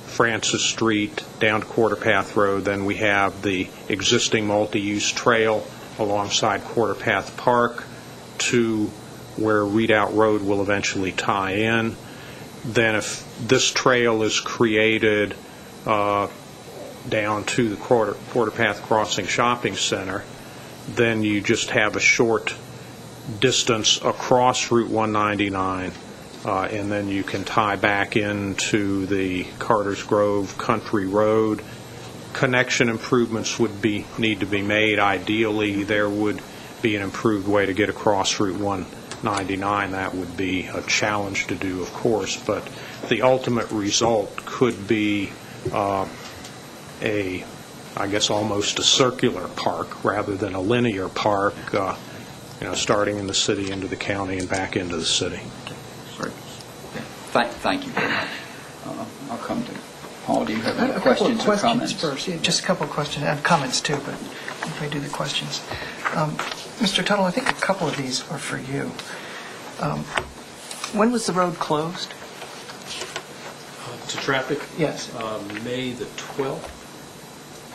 S10: Francis Street down to Quarter Path Road. Then we have the existing multi-use trail alongside Quarter Path Park to where Redoubt Road will eventually tie in. Then if this trail is created down to the Quarter Path Crossing Shopping Center, then you just have a short distance across Route 199, and then you can tie back into the Carter's Grove Country Road. Connection improvements would need to be made. Ideally, there would be an improved way to get across Route 199. That would be a challenge to do, of course, but the ultimate result could be I guess almost a circular park rather than a linear park, starting in the city into the county and back into the city.
S1: Thank you very much. I'll come to Paul. Do you have
S4: I
S1: any
S4: have a couple of
S1: questions or
S4: questions
S1: comments?
S4: first. Yeah, just a couple of questions. I have comments too, but if I do the questions. Mr. Tuttle, I think a couple of these are for you. When was the road closed?
S8: To traffic?
S4: Yes.
S8: May the 12th.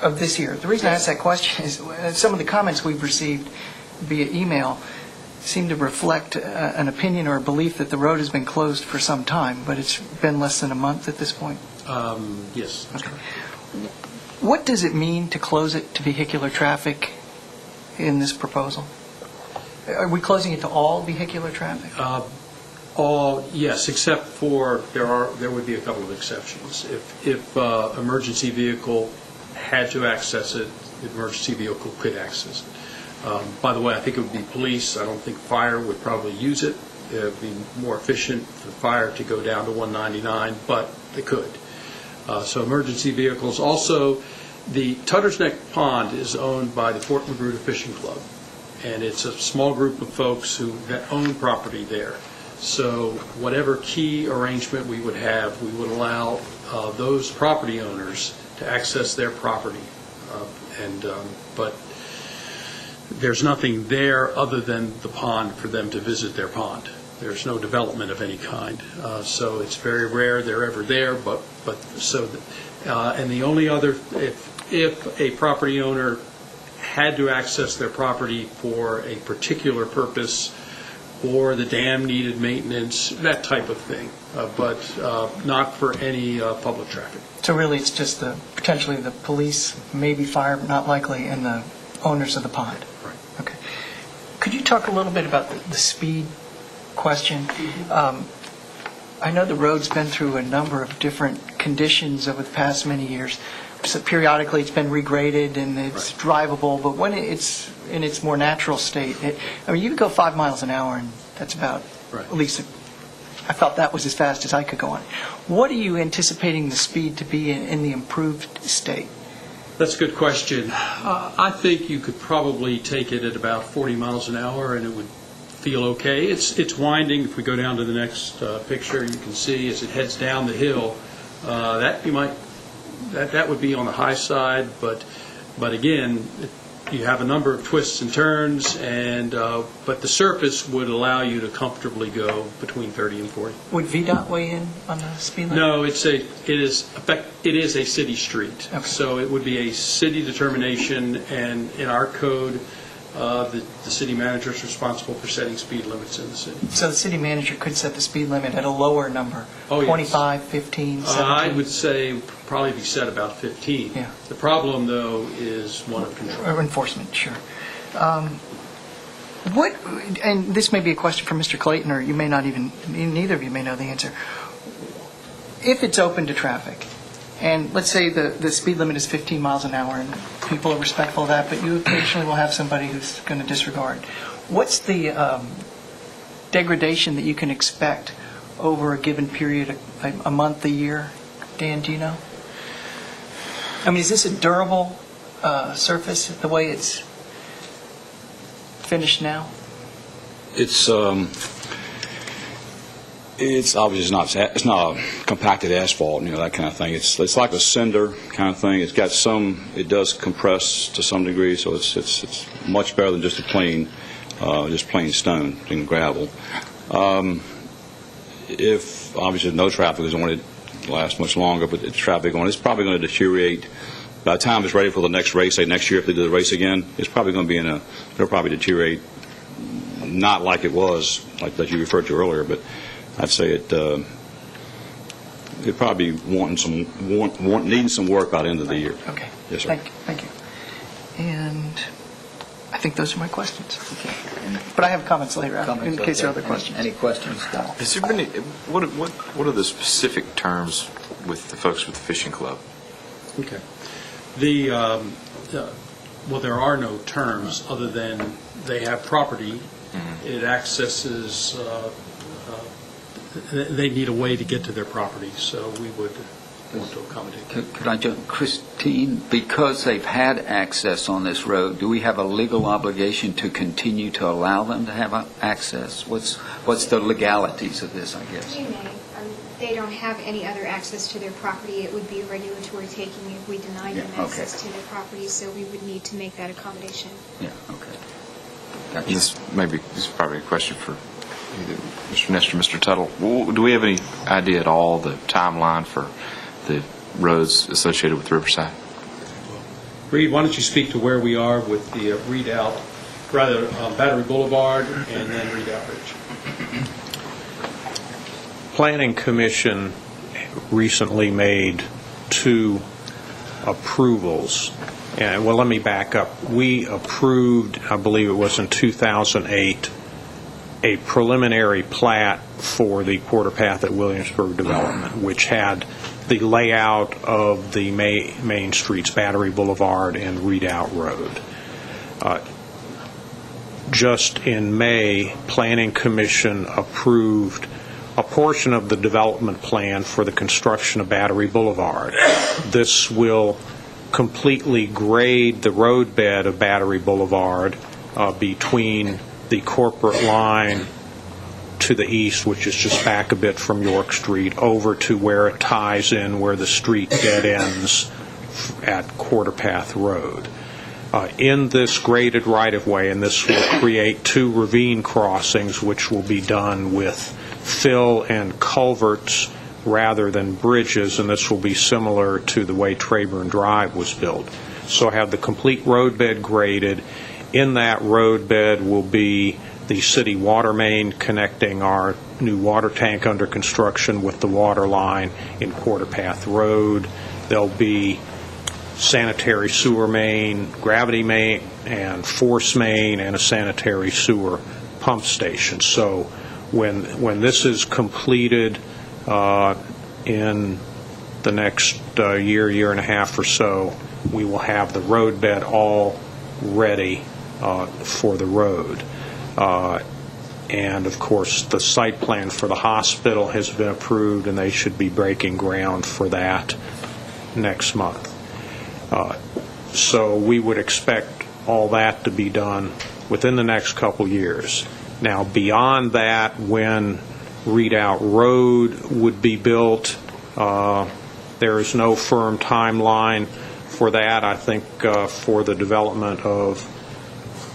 S4: Of this year. The reason I ask that question is some of the comments we've received via email seem to reflect an opinion or a belief that the road has been closed for some time, but it's been less than a month at this point.
S8: Yes, that's correct.
S4: What does it mean to close it to vehicular traffic in this proposal? Are we closing it to all vehicular traffic?
S8: Yes, except for there would be a couple of exceptions. If emergency vehicle had to access it, the emergency vehicle could access it. By the way, I think it would be police. I don't think fire would probably use it. It would be more efficient for fire to go down to 199, but they could. So emergency vehicles. Also, the Tutter's Neck Pond is owned by the Fort Magruder Fishing Club, and it's a small group of folks that own property there. So whatever key arrangement we would have, we would allow those property owners to access their property. But there's nothing there other than the pond for them to visit their pond. There's no development of any kind. So it's very rare they're ever there. And the only other, if a property owner had to access their property for a particular purpose, or the dam needed maintenance, that type of thing, but not for any public traffic.
S4: So really it's just potentially the police, maybe fire, but not likely, and the owners of the pond?
S8: Right.
S4: Okay. Could you talk a little bit about the speed question? I know the road's been through a number of different conditions over the past many years. So periodically it's been regraded and it's drivable, but when it's in its more natural state, you could go 5 miles an hour and that's about, at least I felt that was as fast as I could go on. What are you anticipating the speed to be in the improved state?
S8: That's a good question. I think you could probably take it at about 40 miles an hour and it would feel okay. It's winding. If we go down to the next picture, you can see as it heads down the hill, that would be on the high side, but again, you have a number of twists and turns, but the surface would allow you to comfortably go between 30 and 40.
S4: Would VDOT weigh in on the speed limit?
S8: No, it is a city street, so it would be a city determination, and in our code, the city manager is responsible for setting speed limits in the city.
S4: So the city manager could set the speed limit at a lower number, 25, 15, 17? I
S8: would say probably be set about 15.
S4: Yeah.
S8: The problem, though, is one of control.
S4: Or enforcement, sure. And this may be a question for Mr. Clayton, or you may not even, neither of you may know the answer. If it's open to traffic, and let's say the speed limit is 15 miles an hour, and people are respectful of that, but you occasionally will have somebody who's going to disregard. What's the degradation that you can expect over a given period, a month, a year? Dan, do you know? I mean, is this a durable surface the way it's finished now?
S16: It's obviously it's not a compacted asphalt, that kind of thing. It's like a cinder kind of thing. It's got it does compress to some degree, so it's much better than just plain stone and gravel. If obviously no traffic is on it, last much longer, but it's traffic on it, it's probably going to deteriorate. By the time it's ready for the next race, say next year if they do the race again, it's probably going to be it'll probably deteriorate, not like it was, like that you referred to earlier, but I'd say it probably needing some work by the end of the year.
S4: Okay.
S16: Yes, sir.
S4: Thank you. And I think those are my questions. But I have comments later in case there are other questions.
S1: Any questions?
S12: Has there been what are the specific terms with the folks with the fishing club?
S8: Okay. Well, there are no terms other than they have property. Mm-hmm. It accesses. They need a way to get to their property, so we would want to accommodate that.
S1: Could I jump, Christine? Because they've had access on this road, do we have a legal obligation to continue to allow them to have access? What's the legalities of this, I guess?
S11: You may. They don't have any other access to their property. It would be a regulatory taking if we denied them
S1: Yeah, okay.
S11: access to their property, so we would need to make that accommodation.
S1: Yeah, okay.
S12: This is probably a question for either Mr. Nestor or Mr. Tuttle. Do we have any idea at all the timeline for the roads associated with Riverside?
S8: Reed, why don't you speak to where we are with the Redoubt, rather Battery Boulevard and then Redoubt Ridge?
S10: Planning Commission recently made 2 approvals. And, well, let me back up. We approved, I believe it was in 2008, a preliminary plat for the quarter path at Williamsburg development, which had the layout of the main streets, Battery Boulevard and Redoubt Road. Just in May, Planning Commission approved a portion of the development plan for the construction of Battery Boulevard. This will completely grade the roadbed of Battery Boulevard between the corporate line to the east, which is just back a bit from York Street, over to where it ties in where the street dead ends at Quarter Path Road. In this graded right-of-way, and this will create 2 ravine crossings, which will be done with fill and culverts rather than bridges, and this will be similar to the way Trayburn Drive was built. So have the complete roadbed graded. In that roadbed will be the city water main connecting our new water tank under construction with the water line in Quarter Path Road. There'll be sanitary sewer main, gravity main, and force main, and a sanitary sewer pump station. So when this is completed in the next year and a half or so, we will have the roadbed all ready for the road. And, of course, the site plan for the hospital has been approved, and they should be breaking ground for that next month. So we would expect all that to be done within the next couple years. Now, beyond that, when Redoubt Road would be built, there is no firm timeline for that. I think for the development of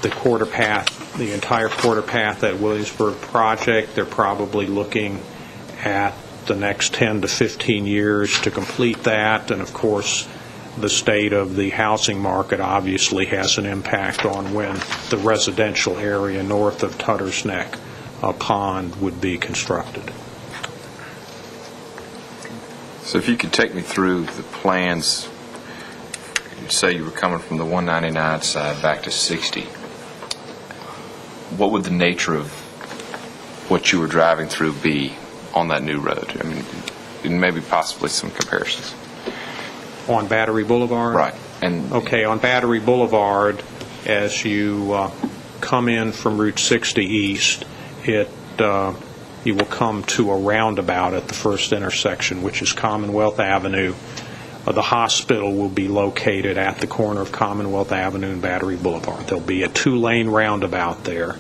S10: the quarter path, the entire quarter path at Williamsburg project, they're probably looking at the next 10 to 15 years to complete that. And of course, the state of the housing market obviously has an impact on when the residential area north of Tutter's Neck Pond would be constructed.
S12: So if you could take me through the plans, you say you were coming from the 199 side back to 60. What would the nature of what you were driving through be on that new road? I mean, and maybe possibly some comparisons.
S10: On Battery Boulevard?
S12: Right. And
S10: okay, on Battery Boulevard, as you come in from Route 60 east, you will come to a roundabout at the first intersection, which is Commonwealth Avenue. The hospital will be located at the corner of Commonwealth Avenue and Battery Boulevard. There'll be a 2-lane roundabout there.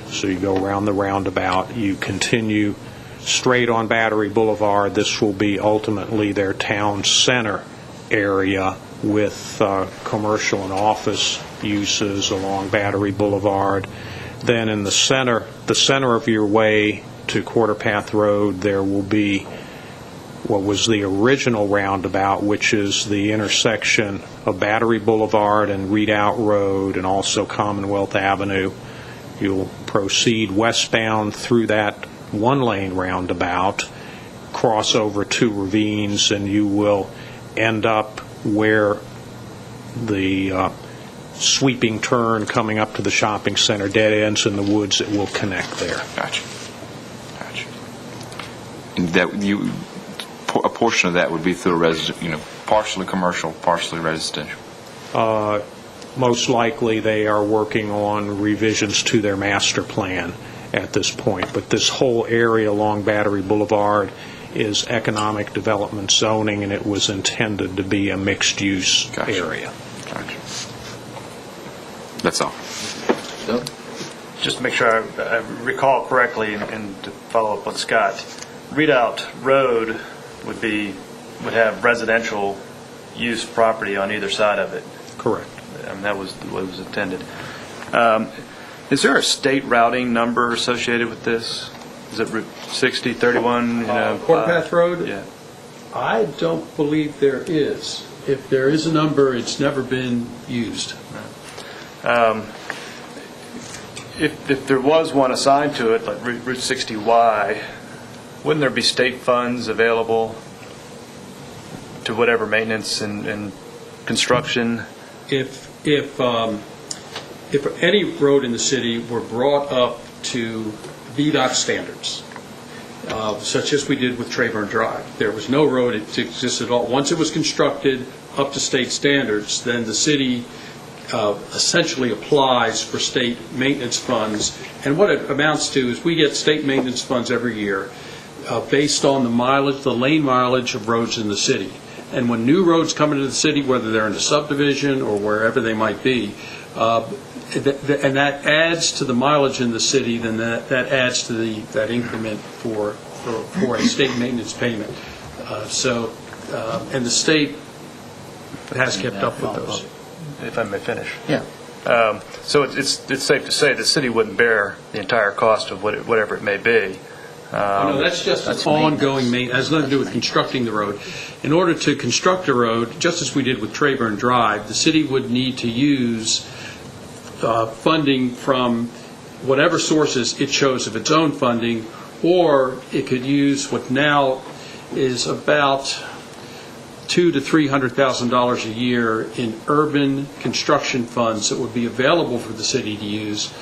S10: So you go around the roundabout, you continue straight on Battery Boulevard. This will be ultimately their town center area with commercial and office uses along Battery Boulevard. Then in the center of your way to Quarter Path Road, there will be what was the original roundabout, which is the intersection of Battery Boulevard and Redoubt Road and also Commonwealth Avenue. You'll proceed westbound through that 1-lane roundabout, cross over 2 ravines, and you will end up where the sweeping turn coming up to the shopping center dead ends in the woods. It will connect there.
S12: Gotcha. And that a portion of that would be through a partially commercial, partially residential.
S10: Most likely they are working on revisions to their master plan at this point. But this whole area along Battery Boulevard is economic development zoning, and it was intended to be a mixed-use area.
S12: Gotcha. That's all.
S3: Just to make sure I recall correctly and to follow up on Scott, Redoubt Road would have residential use property on either side of it.
S10: Correct.
S3: And that was what was intended. Is there a state routing number associated with this? Is it Route 60, 31?
S8: Quarter Path Road?
S3: Yeah.
S8: I don't believe there is. If there is a number, it's never been used.
S3: If there was one assigned to it, like Route 60Y, wouldn't there be state funds available to whatever maintenance and construction?
S8: If any road in the city were brought up to VDOT standards, such as we did with Trayburn Drive, there was no road that existed at all. Once it was constructed up to state standards, then the city essentially applies for state maintenance funds. And what it amounts to is we get state maintenance funds every year based on the mileage, the lane mileage of roads in the city. And when new roads come into the city, whether they're in a subdivision or wherever they might be, and that adds to the mileage in the city, then that adds to that increment for a state maintenance payment. And the state has kept up with those.
S3: If I may finish.
S8: Yeah.
S3: So it's safe to say the city wouldn't bear the entire cost of whatever it may be.
S8: No, that's just ongoing maintenance. It has nothing to do with constructing the road. In order to construct a road, just as we did with Trayburn Drive, the city would need to use funding from whatever sources it chose of its own funding, or it could use what now is about $200,000 to $300,000 a year in urban construction funds that would be available for the city to use.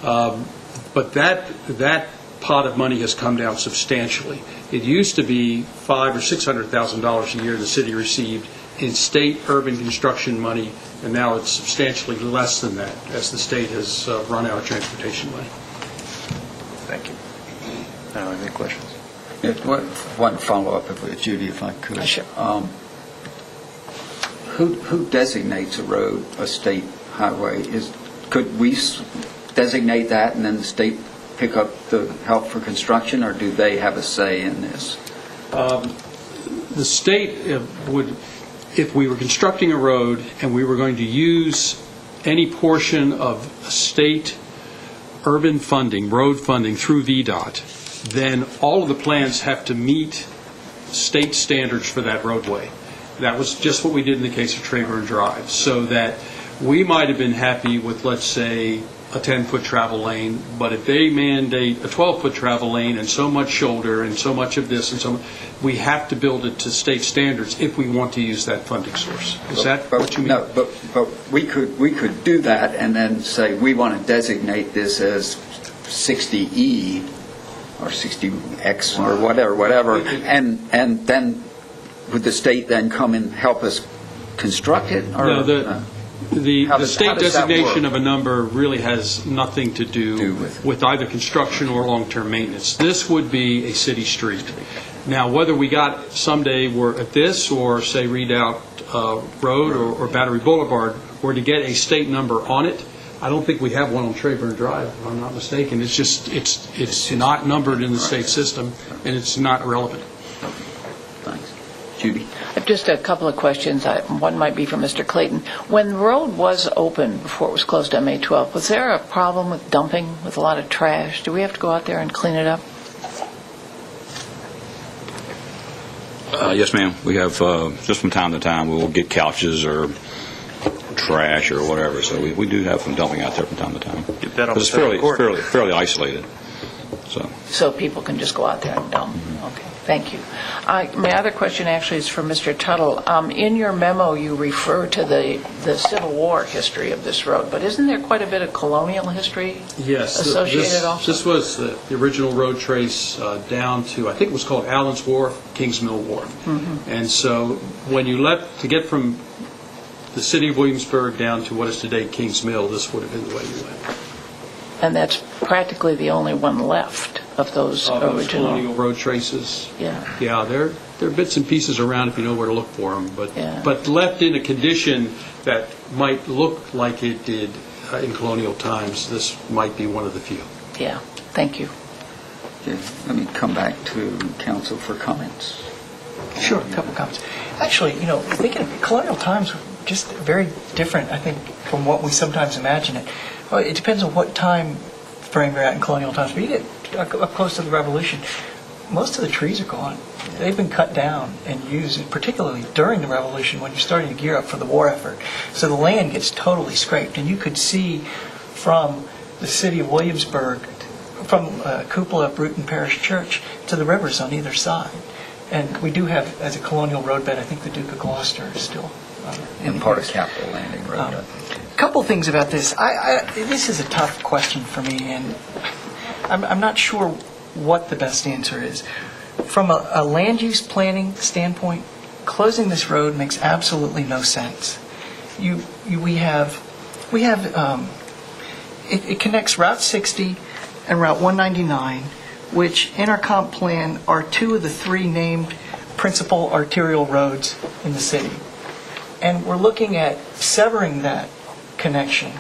S8: But that pot of money has come down substantially. It used to be $500,000 or $600,000 a year the city received in state urban construction money, and now it's substantially less than that as the state has run out of transportation money.
S3: Thank you. Any questions?
S1: One follow-up, Judy, if I could.
S5: Sure.
S1: Who designates a road a state highway? Could we designate that and then the state pick up the help for construction, or do they have a say in this?
S8: The state would, if we were constructing a road and we were going to use any portion of state urban funding, road funding through VDOT, then all of the plans have to meet state standards for that roadway. That was just what we did in the case of Trayburn Drive, so that we might have been happy with, let's say, a 10-foot travel lane, but if they mandate a 12-foot travel lane and so much shoulder and so much of this and so much, we have to build it to state standards if we want to use that funding source. Is that what you mean?
S1: No, but we could do that and then say we want to designate this as 60E or 60X or whatever, and then would the state then come and help us construct it? Or,
S8: no, the state designation of a number really has nothing to do with either construction or long-term maintenance. This would be a city street. Now, whether we got someday we're at this or, say, Redoubt Road or Battery Boulevard, were to get a state number on it, I don't think we have one on Trayburn Drive, if I'm not mistaken. It's just, it's not numbered in the state system, and it's not relevant.
S1: Thanks. Judy?
S5: Just a couple of questions. One might be for Mr. Clayton. When the road was open before it was closed on May 12th, was there a problem with dumping with a lot of trash? Do we have to go out there and clean it up?
S16: Yes, ma'am. We have, just from time to time, we'll get couches or trash or whatever, so we do have some dumping out there from time to time.
S3: Get that on
S16: It's fairly isolated.
S5: So people can just go out there and dump? Okay, thank you. My other question actually is for Mr. Tuttle. In your memo, you refer to the Civil War history of this road, but isn't there quite a bit of colonial history associated also?
S8: This was the original road trace down to, I think it was called Allen's Wharf, Kings Mill Wharf.
S5: Mm-hmm.
S8: And so when you to get from the city of Williamsburg down to what is today Kings Mill, this would have been the way you went.
S5: And that's practically the only one left of those original
S8: colonial road traces.
S5: Yeah.
S8: Yeah, there are bits and pieces around if you know where to look for them,
S5: Yeah.
S8: but left in a condition that might look like it did in colonial times. This might be one of the few.
S5: Yeah, thank you.
S1: Okay, let me come back to council for comments.
S4: Sure, a couple comments. Actually, thinking of colonial times were just very different, I think, from what we sometimes imagine it. Well, it depends on what time frame you're at in colonial times. But you get up close to the Revolution, most of the trees are gone. They've been cut down and used, particularly during the Revolution when you're starting to gear up for the war effort. So the land gets totally scraped, and you could see from the city of Williamsburg, from cupola of Bruton Parish Church to the rivers on either side. And we do have, as a colonial roadbed, I think the Duke of Gloucester is still
S1: in part of Capitol Landing Road.
S4: A couple things about this. This is a tough question for me, and I'm not sure what the best answer is. From a land use planning standpoint, closing this road makes absolutely no sense. It connects Route 60 and Route 199, which in our comp plan are two of the three named principal arterial roads in the city. And we're looking at severing that connection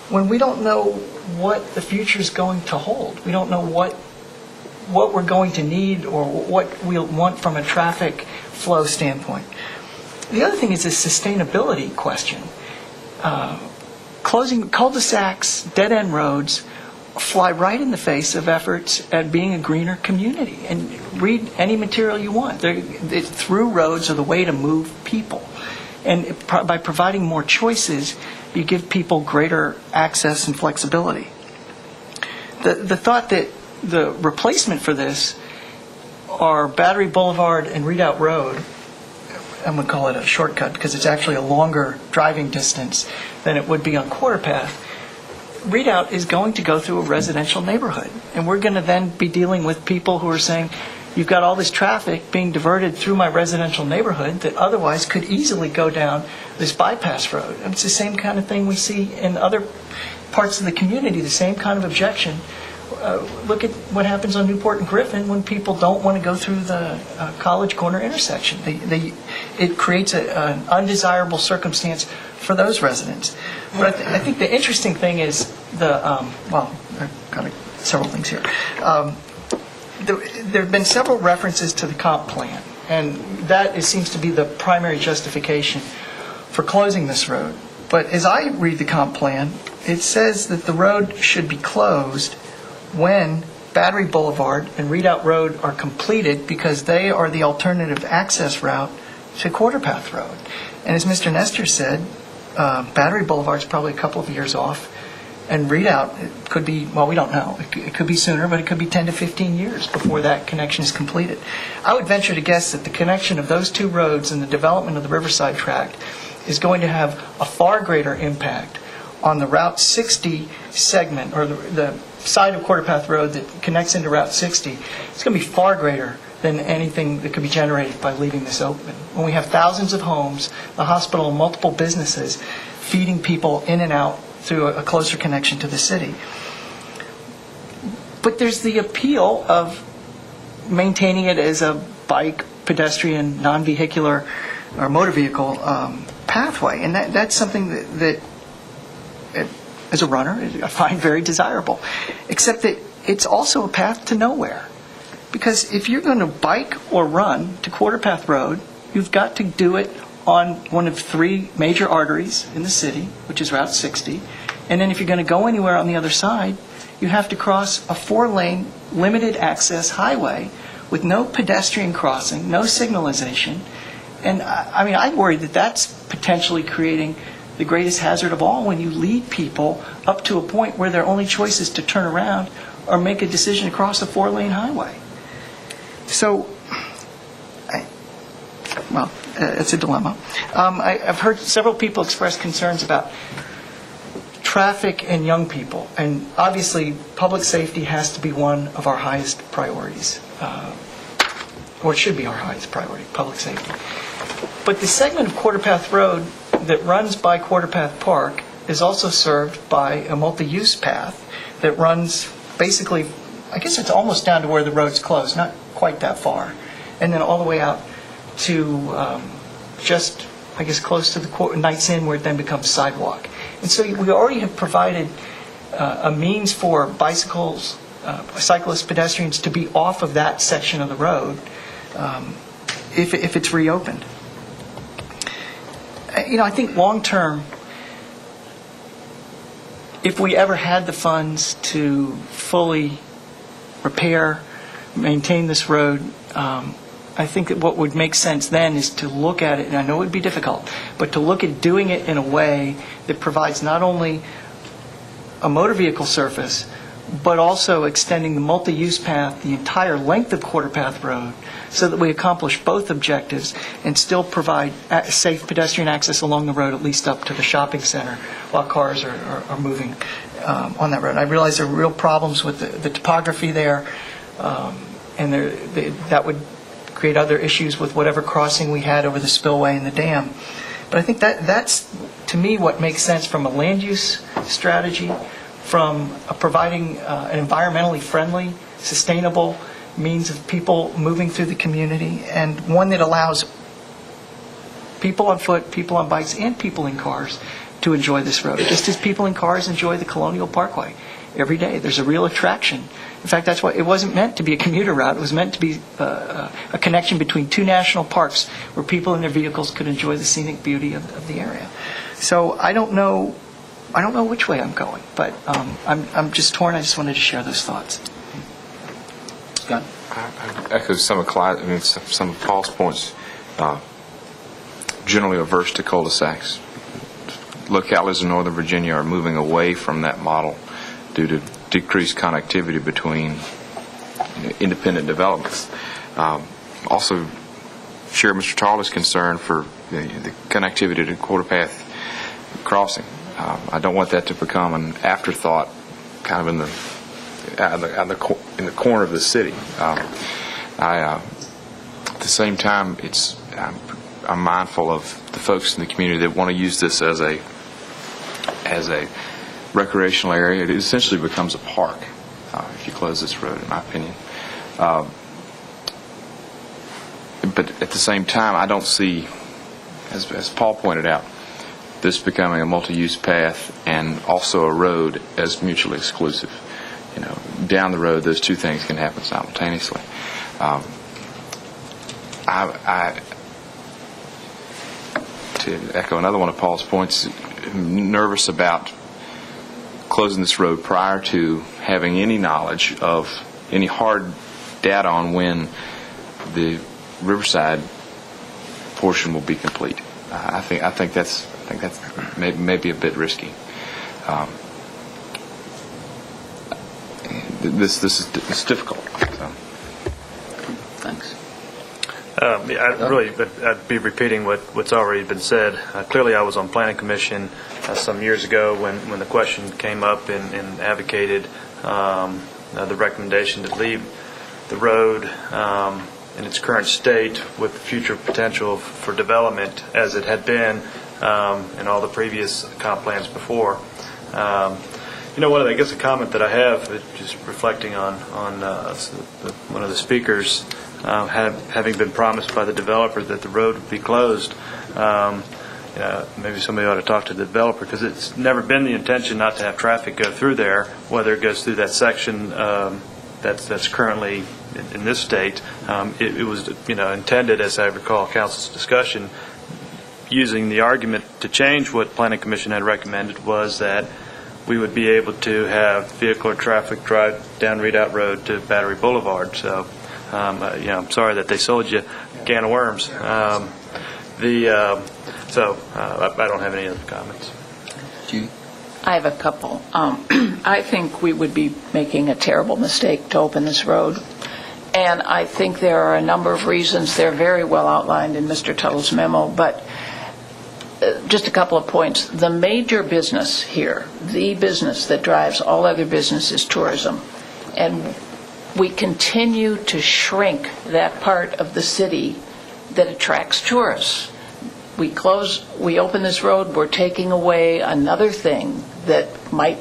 S4: when we don't know what the future is going to hold. We don't know what we're going to need or what we'll want from a traffic flow standpoint. The other thing is a sustainability question. Closing cul-de-sacs, dead-end roads, fly right in the face of efforts at being a greener community. And read any material you want. Through roads are the way to move people. And by providing more choices, you give people greater access and flexibility. The thought that the replacement for this are Battery Boulevard and Redoubt Road, I'm going to call it a shortcut because it's actually a longer driving distance than it would be on Quarter Path. Redoubt is going to go through a residential neighborhood, and we're going to then be dealing with people who are saying, you've got all this traffic being diverted through my residential neighborhood that otherwise could easily go down this bypass road. And it's the same kind of thing we see in other parts of the community, the same kind of objection. Look at what happens on Newport and Griffin when people don't want to go through the College Corner intersection. It creates an undesirable circumstance for those residents. But I think the interesting thing is I've got several things here. There have been several references to the comp plan, and that seems to be the primary justification for closing this road. But as I read the comp plan, it says that the road should be closed when Battery Boulevard and Redoubt Road are completed because they are the alternative access route to Quarter Path Road. And as Mr. Nestor said, Battery Boulevard is probably a couple of years off, and Redoubt, it could be, well, we don't know. It could be sooner, but it could be 10 to 15 years before that connection is completed. I would venture to guess that the connection of those two roads and the development of the Riverside Tract is going to have a far greater impact on the Route 60 segment, or the side of Quarter Path Road that connects into Route 60. It's going to be far greater than anything that could be generated by leaving this open. When we have thousands of homes, the hospital, and multiple businesses feeding people in and out through a closer connection to the city. But there's the appeal of maintaining it as a bike, pedestrian, non-vehicular, or motor vehicle pathway. And that's something that as a runner, I find very desirable. Except that it's also a path to nowhere. Because if you're going to bike or run to Quarter Path Road, you've got to do it on one of three major arteries in the city, which is Route 60. And then if you're going to go anywhere on the other side, you have to cross a 4-lane limited access highway with no pedestrian crossing, no signalization. And I worry that that's potentially creating the greatest hazard of all when you lead people up to a point where their only choice is to turn around or make a decision to cross a 4-lane highway. So, it's a dilemma. I've heard several people express concerns about traffic and young people, and obviously public safety has to be one of our highest priorities, or it should be our highest priority, public safety. But the segment of Quarter Path Road that runs by Quarter Path Park is also served by a multi-use path that runs basically, I guess it's almost down to where the road's closed, not quite that far, and then all the way out to just, I guess, close to the Knights Inn where it then becomes sidewalk. And so we already have provided a means for bicycles cyclists, pedestrians to be off of that section of the road if it's reopened. I think long-term, if we ever had the funds to fully repair, maintain this road, I think that what would make sense then is to look at it, and I know it would be difficult, but to look at doing it in a way that provides not only a motor vehicle surface, but also extending the multi-use path the entire length of Quarter Path Road so that we accomplish both objectives and still provide safe pedestrian access along the road, at least up to the shopping center while cars are moving on that road. I realize there are real problems with the topography there, and that would create other issues with whatever crossing we had over the spillway and the dam. But I think that's, to me, what makes sense from a land use strategy, from providing an environmentally friendly, sustainable means of people moving through the community, and one that allows people on foot, people on bikes, and people in cars to enjoy this road, just as people in cars enjoy the Colonial Parkway every day. There's a real attraction. In fact, that's why it wasn't meant to be a commuter route. It was meant to be a connection between two national parks where people in their vehicles could enjoy the scenic beauty of the area. So I don't know which way I'm going, but I'm just torn. I just wanted to share those thoughts.
S1: Scott?
S12: I echo some of Paul's points. Generally averse to cul-de-sacs. Localities in Northern Virginia are moving away from that model due to decreased connectivity between independent developments. Also, share Mr. Tarley's concern for the connectivity to Quarter Path Crossing. I don't want that to become an afterthought, kind of in the corner of the city. At the same time, I'm mindful of the folks in the community that want to use this as a recreational area. It essentially becomes a park if you close this road, in my opinion. But at the same time, I don't see, as Paul pointed out, this becoming a multi-use path and also a road as mutually exclusive. Down the road, those two things can happen simultaneously. To echo another one of Paul's points, I'm nervous about closing this road prior to having any knowledge of any hard data on when the Riverside portion will be complete. I think that's maybe a bit risky. This is difficult. So.
S1: Thanks.
S3: I'd be repeating what's already been said. Clearly, I was on Planning Commission some years ago when the question came up and advocated the recommendation to leave the road in its current state with future potential for development as it had been in all the previous comp plans before. I guess a comment that I have, just reflecting on one of the speakers, having been promised by the developer that the road would be closed. Maybe somebody ought to talk to the developer, because it's never been the intention not to have traffic go through there, whether it goes through that section that's currently in this state. It was intended, as I recall council's discussion, using the argument to change what Planning Commission had recommended, was that we would be able to have vehicular traffic drive down Redoubt Road to Battery Boulevard. So, I'm sorry that they sold you a can of worms. I don't have any other comments.
S1: Judy?
S5: I have a couple. I think we would be making a terrible mistake to open this road. And I think there are a number of reasons. They're very well outlined in Mr. Tuttle's memo, but just a couple of points. The major business here, the business that drives all other business, is tourism. And we continue to shrink that part of the city that attracts tourists. We open this road, we're taking away another thing that might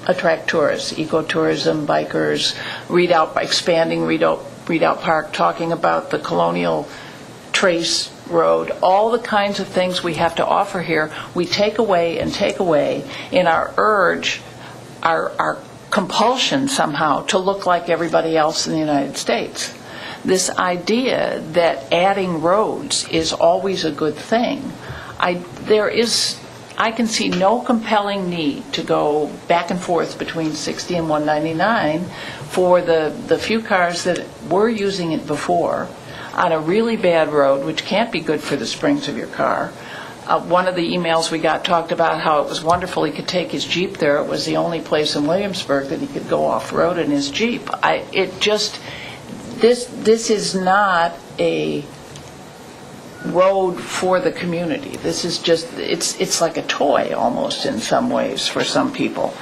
S5: attract tourists, ecotourism, bikers, expanding Redoubt Park, talking about the Colonial Trace Road, all the kinds of things we have to offer here, we take away in our urge, our compulsion somehow to look like everybody else in the United States. This idea that adding roads is always a good thing, I can see no compelling need to go back and forth between 60 and 199 for the few cars that were using it before on a really bad road, which can't be good for the springs of your car. One of the emails we got talked about how it was wonderful he could take his Jeep there. It was the only place in Williamsburg that he could go off-road in his Jeep. This is not a road for the community. This is just, it's like a toy almost in some ways for some people.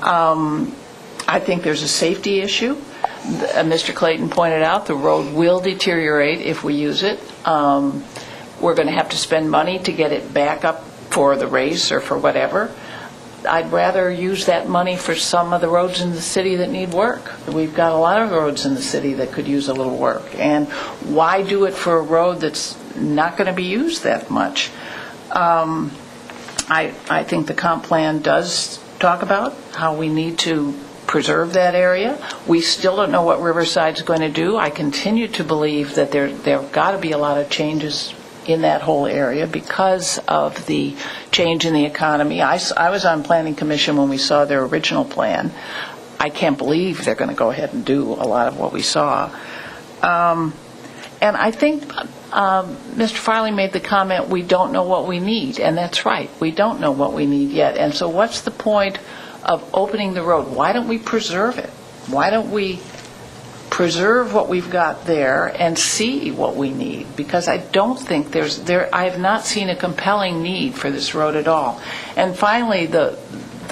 S5: I think there's a safety issue. Mr. Clayton pointed out the road will deteriorate if we use it. We're going to have to spend money to get it back up for the race or for whatever. I'd rather use that money for some of the roads in the city that need work. We've got a lot of roads in the city that could use a little work. And why do it for a road that's not going to be used that much? I think the comp plan does talk about how we need to preserve that area. We still don't know what Riverside's going to do. I continue to believe that there have got to be a lot of changes in that whole area because of the change in the economy. I was on Planning Commission when we saw their original plan. I can't believe they're going to go ahead and do a lot of what we saw. And I think Mr. Farley made the comment, we don't know what we need, and that's right. We don't know what we need yet. And so what's the point of opening the road? Why don't we preserve it? Why don't we preserve what we've got there and see what we need? Because I don't think I have not seen a compelling need for this road at all. And finally, the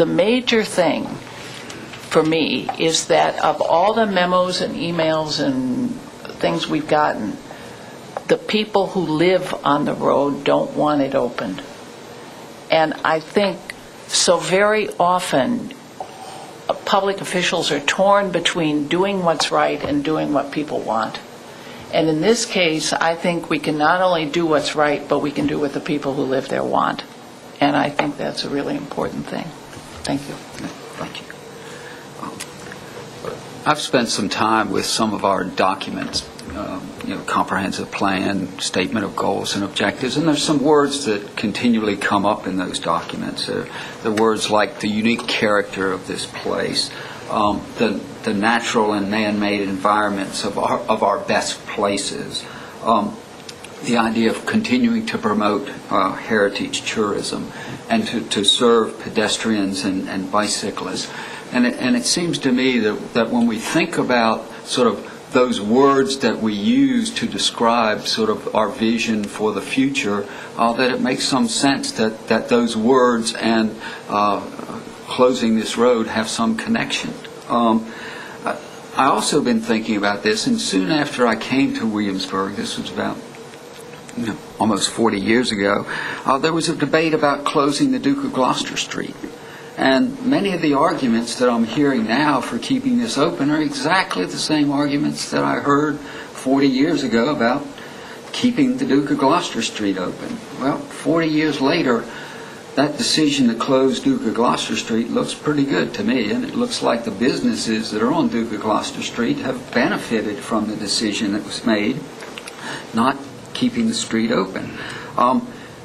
S5: major thing for me is that of all the memos and emails and things we've gotten, the people who live on the road don't want it opened. And I think so very often public officials are torn between doing what's right and doing what people want. And in this case, I think we can not only do what's right, but we can do what the people who live there want. And I think that's a really important thing. Thank you.
S1: Thank you. I've spent some time with some of our documents, comprehensive plan, statement of goals and objectives, and there's some words that continually come up in those documents. The words like the unique character of this place, the natural and man-made environments of our best places, the idea of continuing to promote heritage tourism and to serve pedestrians and bicyclists. And it seems to me that when we think about sort of those words that we use to describe sort of our vision for the future, that it makes some sense that those words and closing this road have some connection. I also been thinking about this, and soon after I came to Williamsburg, this was about almost 40 years ago, there was a debate about closing the Duke of Gloucester Street. And many of the arguments that I'm hearing now for keeping this open are exactly the same arguments that I heard 40 years ago about keeping the Duke of Gloucester Street open. Well, 40 years later, that decision to close Duke of Gloucester Street looks pretty good to me, and it looks like the businesses that are on Duke of Gloucester Street have benefited from the decision that was made, not keeping the street open.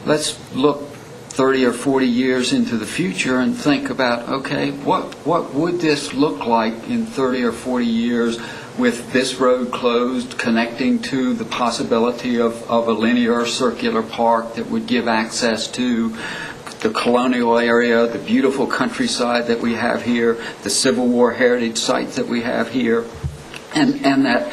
S1: Let's look 30 or 40 years into the future and think about, okay, what would this look like in 30 or 40 years with this road closed, connecting to the possibility of a linear circular park that would give access to the colonial area, the beautiful countryside that we have here, the Civil War heritage site that we have here, and that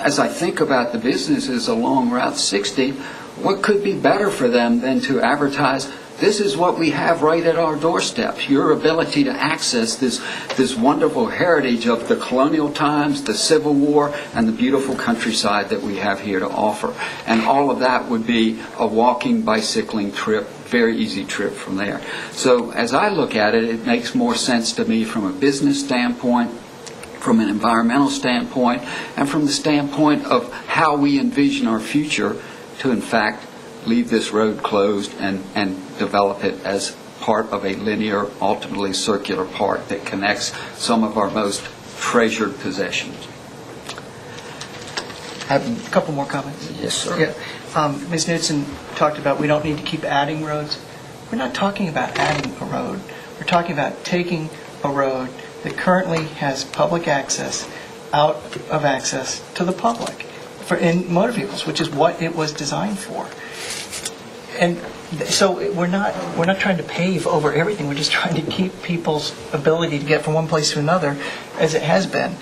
S1: as I think about the businesses along Route 60, what could be better for them than to advertise, this is what we have right at our doorsteps, your ability to access this wonderful heritage of the colonial times, the Civil War, and the beautiful countryside that we have here to offer. And all of that would be a walking, bicycling trip, very easy trip from there. So as I look at it, it makes more sense to me from a business standpoint, from an environmental standpoint, and from the standpoint of how we envision our future to, in fact, leave this road closed and develop it as part of a linear, ultimately circular park that connects some of our most treasured possessions.
S4: I have a couple more comments.
S1: Yes, sir.
S4: Yeah. Ms. Knudsen talked about we don't need to keep adding roads. We're not talking about adding a road. We're talking about taking a road that currently has public access out of access to the public in motor vehicles, which is what it was designed for. And so we're not trying to pave over everything. We're just trying to keep people's ability to get from one place to another as it has been.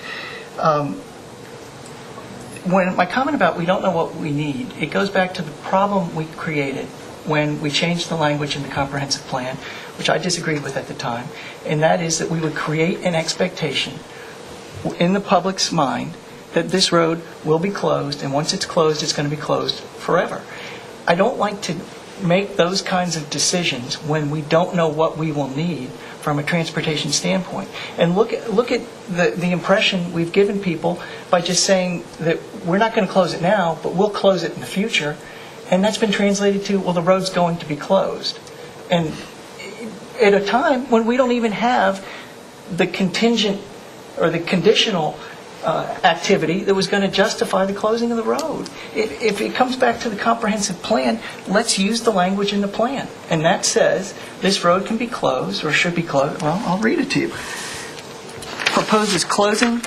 S4: When my comment about we don't know what we need, it goes back to the problem we created when we changed the language in the comprehensive plan, which I disagreed with at the time, and that is that we would create an expectation in the public's mind that this road will be closed, and once it's closed, it's going to be closed forever. I don't like to make those kinds of decisions when we don't know what we will need from a transportation standpoint. And look at the impression we've given people by just saying that we're not going to close it now, but we'll close it in the future. And that's been translated to, well, the road's going to be closed. And at a time when we don't even have the contingent or the conditional activity that was going to justify the closing of the road. If it comes back to the comprehensive plan, let's use the language in the plan. And that says this road can be closed or should be closed. Well, I'll read it to you. Proposes closing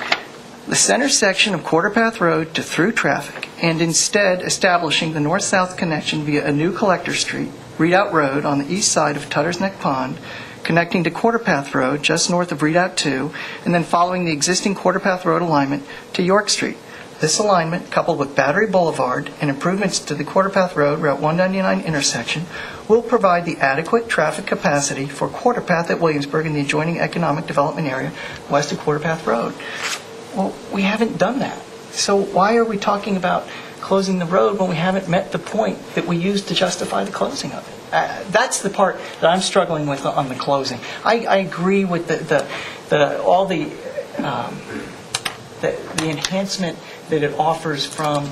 S4: the center section of Quarter Path Road to through traffic and instead establishing the north-south connection via a new collector street, Redoubt Road, on the east side of Tutter's Neck Pond, connecting to Quarter Path Road just north of Redoubt 2, and then following the existing Quarter Path Road alignment to York Street. This alignment, coupled with Battery Boulevard and improvements to the Quarter Path Road Route 199 intersection, will provide the adequate traffic capacity for Quarter Path at Williamsburg and the adjoining economic development area west of Quarter Path Road. Well, we haven't done that. So why are we talking about closing the road when we haven't met the point that we used to justify the closing of it? That's the part that I'm struggling with on the closing. I agree with all the enhancement that it offers from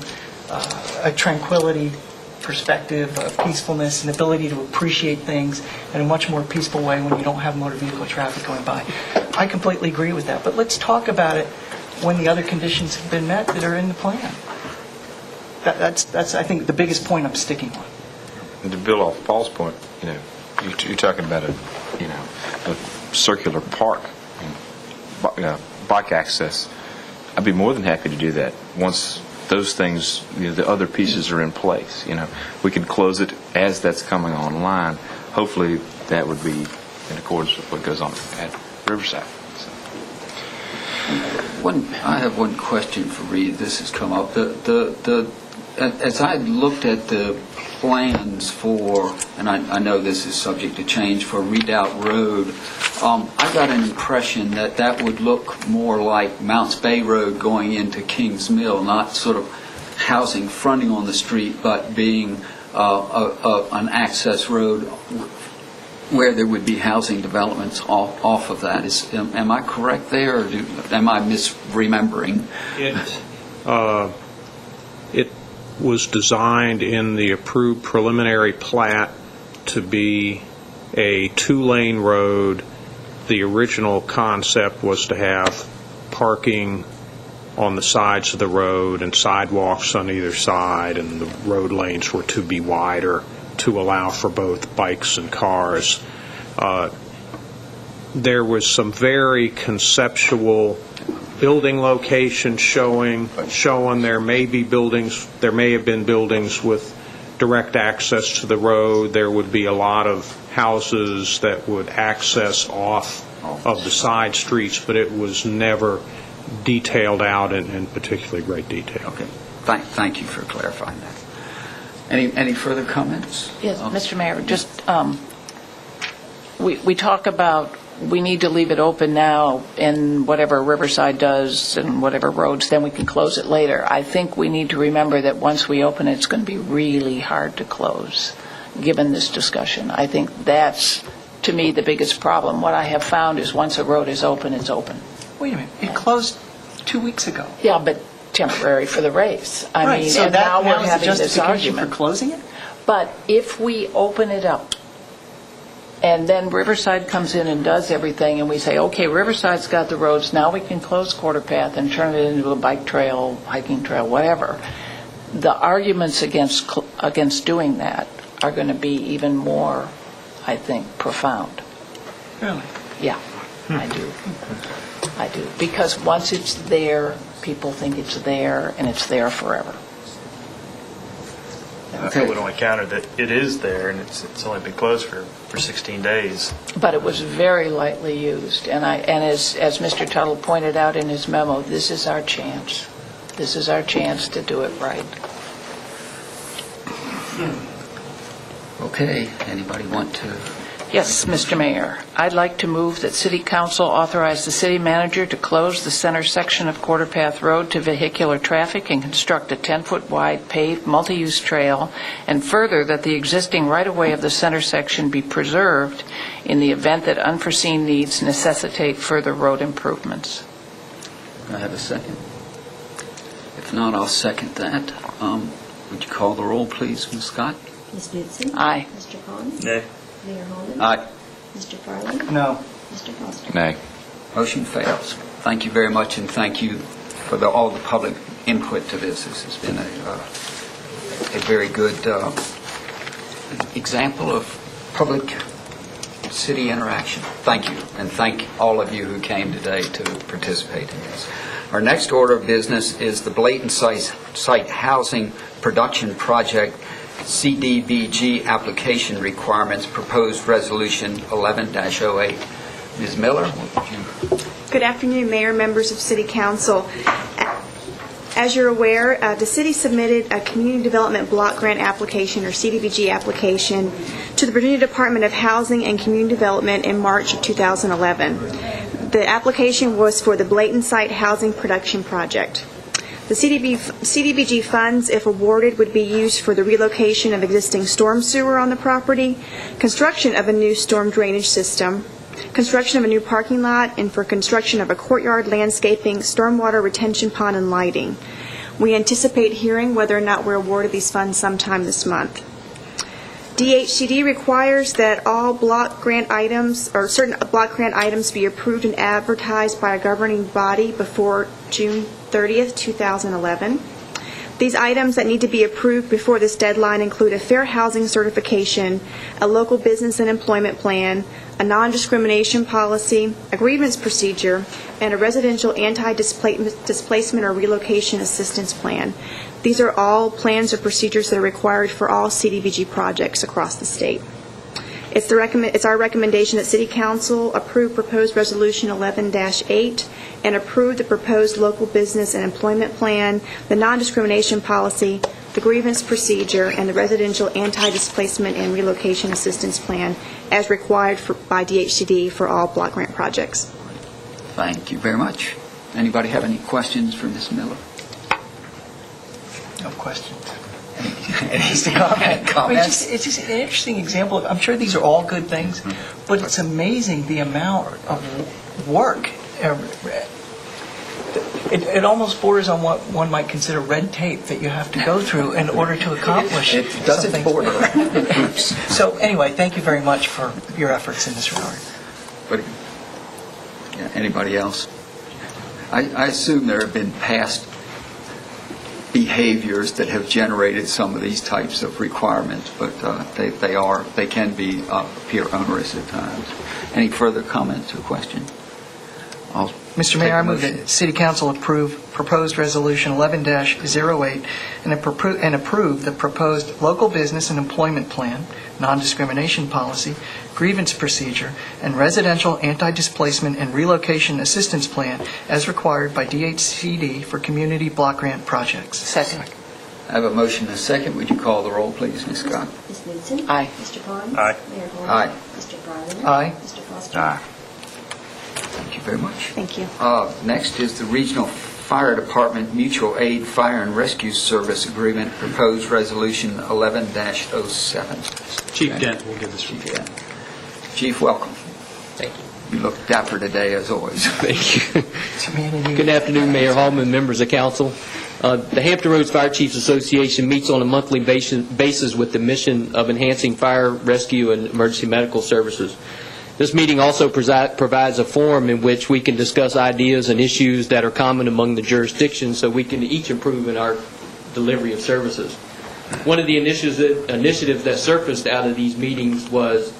S4: a tranquility perspective, of peacefulness, and ability to appreciate things in a much more peaceful way when you don't have motor vehicle traffic going by. I completely agree with that. But let's talk about it when the other conditions have been met that are in the plan. That's I think, the biggest point I'm sticking on.
S12: And to build off Paul's point, you're talking about a circular park, bike access. I'd be more than happy to do that once those things, the other pieces are in place. We can close it as that's coming online. Hopefully, that would be in accordance with what goes on at Riverside.
S1: I have one question for Reed. This has come up. As I looked at the plans for, and I know this is subject to change, for Redoubt Road, I got an impression that would look more like Mounts Bay Road going into Kings Mill, not sort of housing fronting on the street, but being an access road where there would be housing developments off of that. Am I correct there, or am I misremembering?
S10: It was designed in the approved preliminary plat to be a two-lane road. The original concept was to have parking on the sides of the road and sidewalks on either side, and the road lanes were to be wider to allow for both bikes and cars. There was some very conceptual building locations showing there may have been buildings with direct access to the road. There would be a lot of houses that would access off of the side streets, but it was never detailed out in particularly great detail.
S1: Okay. Thank you for clarifying that. Any further comments?
S5: Yes, Mr. Mayor, just we talk about we need to leave it open now, and whatever Riverside does and whatever roads, then we can close it later. I think we need to remember that once we open it, it's going to be really hard to close, given this discussion. I think that's, to me, the biggest problem. What I have found is once a road is open, it's open.
S4: Wait a minute. It closed 2 weeks ago.
S5: Yeah, but temporary for the race. I mean,
S4: so
S5: and now we're having
S4: is the
S5: this
S4: justification
S5: argument
S4: for closing it?
S5: But if we open it up And then Riverside comes in and does everything, and we say, okay, Riverside's got the roads, now we can close Quarter Path and turn it into a bike trail, hiking trail, whatever. The arguments against doing that are going to be even more, I think, profound.
S4: Really?
S5: Yeah, I do. I do. Because once it's there, people think it's there, and it's there forever.
S3: I would only counter that it is there, and it's only been closed for 16 days.
S5: But it was very lightly used, and as Mr. Tuttle pointed out in his memo, this is our chance. This is our chance to do it right.
S1: Okay, anybody want to?
S5: Yes, Mr. Mayor. I'd like to move that City Council authorize the city manager to close the center section of Quarter Path Road to vehicular traffic and construct a 10-foot wide paved multi-use trail, and further that the existing right-of-way of the center section be preserved in the event that unforeseen needs necessitate further road improvements.
S1: Do I have a second? If not, I'll second that. Would you call the roll, please, Ms. Scott?
S2: Ms. Knutson?
S5: Aye.
S2: Mr. Pons?
S3: Nay.
S2: Mayor Holman?
S1: Aye.
S2: Mr. Farland?
S4: No.
S2: Mr. Foster?
S12: Nay.
S1: Motion fails. Thank you very much, and thank you for all the public input to this. This has been a very good example of public city interaction. Thank you, and thank all of you who came today to participate in this. Our next order of business is the Blatant Site Housing Production Project CDBG application requirements, proposed resolution 11-08. Ms. Miller, would you?
S17: Good afternoon, Mayor, members of City Council. As you're aware, the city submitted a Community Development Block Grant application, or CDBG application, to the Virginia Department of Housing and Community Development in March of 2011. The application was for the Blatant Site Housing Production Project. The CDBG funds, if awarded, would be used for the relocation of existing storm sewer on the property, construction of a new storm drainage system, construction of a new parking lot, and for construction of a courtyard, landscaping, stormwater retention pond, and lighting. We anticipate hearing whether or not we're awarded these funds sometime this month. DHCD requires that all block grant items, or certain block grant items, be approved and advertised by a governing body before June 30th, 2011. These items that need to be approved before this deadline include a fair housing certification, a local business and employment plan, a non-discrimination policy, a grievance procedure, and a residential anti-displacement or relocation assistance plan. These are all plans or procedures that are required for all CDBG projects across the state. It's our recommendation that City Council approve proposed Resolution 11-8 and approve the proposed local business and employment plan, the non-discrimination policy, the grievance procedure, and the residential anti-displacement and relocation assistance plan as required by DHCD for all block grant projects.
S1: Thank you very much. Anybody have any questions for Ms. Miller?
S4: No questions. Any comments? It's just an interesting example. I'm sure these are all good things, but it's amazing the amount of work. It almost borders on what one might consider red tape that you have to go through in order to accomplish
S1: it doesn't
S4: something.
S1: border.
S4: So anyway, thank you very much for your efforts in this regard.
S1: Anybody else? I assume there have been past behaviors that have generated some of these types of requirements, but they can appear onerous at times. Any further comments or questions?
S4: Mr. Mayor, I move that City Council approve proposed Resolution 11-08 and approve the proposed local business and employment plan, non-discrimination policy, grievance procedure, and residential anti-displacement and relocation assistance plan as required by DHCD for community block grant projects.
S5: Second.
S1: I have a motion and a second. Would you call the roll, please, Ms. Scott?
S2: Ms. Knutson?
S5: Aye.
S2: Mr. Pons?
S3: Aye.
S2: Mayor Holman?
S1: Aye.
S2: Mr. Farland?
S4: Aye.
S2: Mr. Foster?
S12: Aye.
S1: Thank you very much.
S17: Thank you.
S1: Next is the Regional Fire Department Mutual Aid Fire and Rescue Service Agreement, proposed resolution 11-07.
S8: Chief Dent will give this
S1: Chief
S8: report.
S1: Dent. Chief, welcome.
S18: Thank you.
S1: You look dapper today, as always.
S18: Thank you. Good afternoon, Mayor Hallman, members of council. The Hampton Roads Fire Chiefs Association meets on a monthly basis with the mission of enhancing fire, rescue, and emergency medical services. This meeting also provides a forum in which we can discuss ideas and issues that are common among the jurisdictions so we can each improve in our delivery of services. One of the initiatives that surfaced out of these meetings was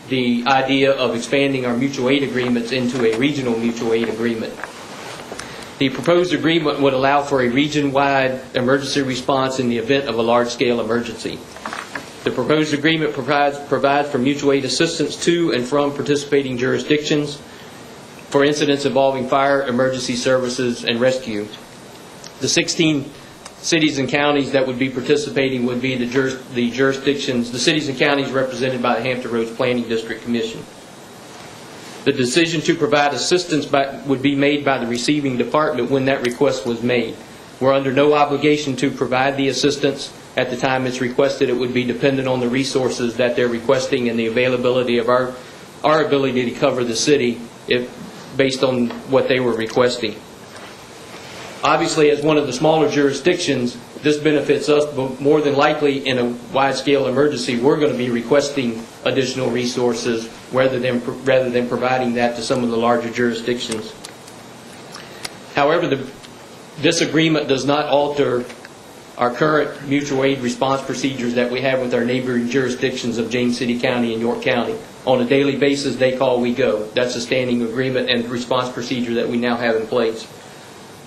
S18: the idea of expanding our mutual aid agreements into a regional mutual aid agreement. The proposed agreement would allow for a region-wide emergency response in the event of a large-scale emergency. The proposed agreement provides for mutual aid assistance to and from participating jurisdictions for incidents involving fire, emergency services, and rescue. The 16 cities and counties that would be participating would be the jurisdictions, the cities and counties represented by the Hampton Roads Planning District Commission. The decision to provide assistance would be made by the receiving department when that request was made. We're under no obligation to provide the assistance. At the time it's requested, it would be dependent on the resources that they're requesting and the availability of our ability to cover the city based on what they were requesting. Obviously, as one of the smaller jurisdictions, this benefits us, but more than likely in a wide-scale emergency, we're going to be requesting additional resources rather than providing that to some of the larger jurisdictions. However, this agreement does not alter our current mutual aid response procedures that we have with our neighboring jurisdictions of James City County and York County. On a daily basis, they call, we go. That's a standing agreement and response procedure that we now have in place.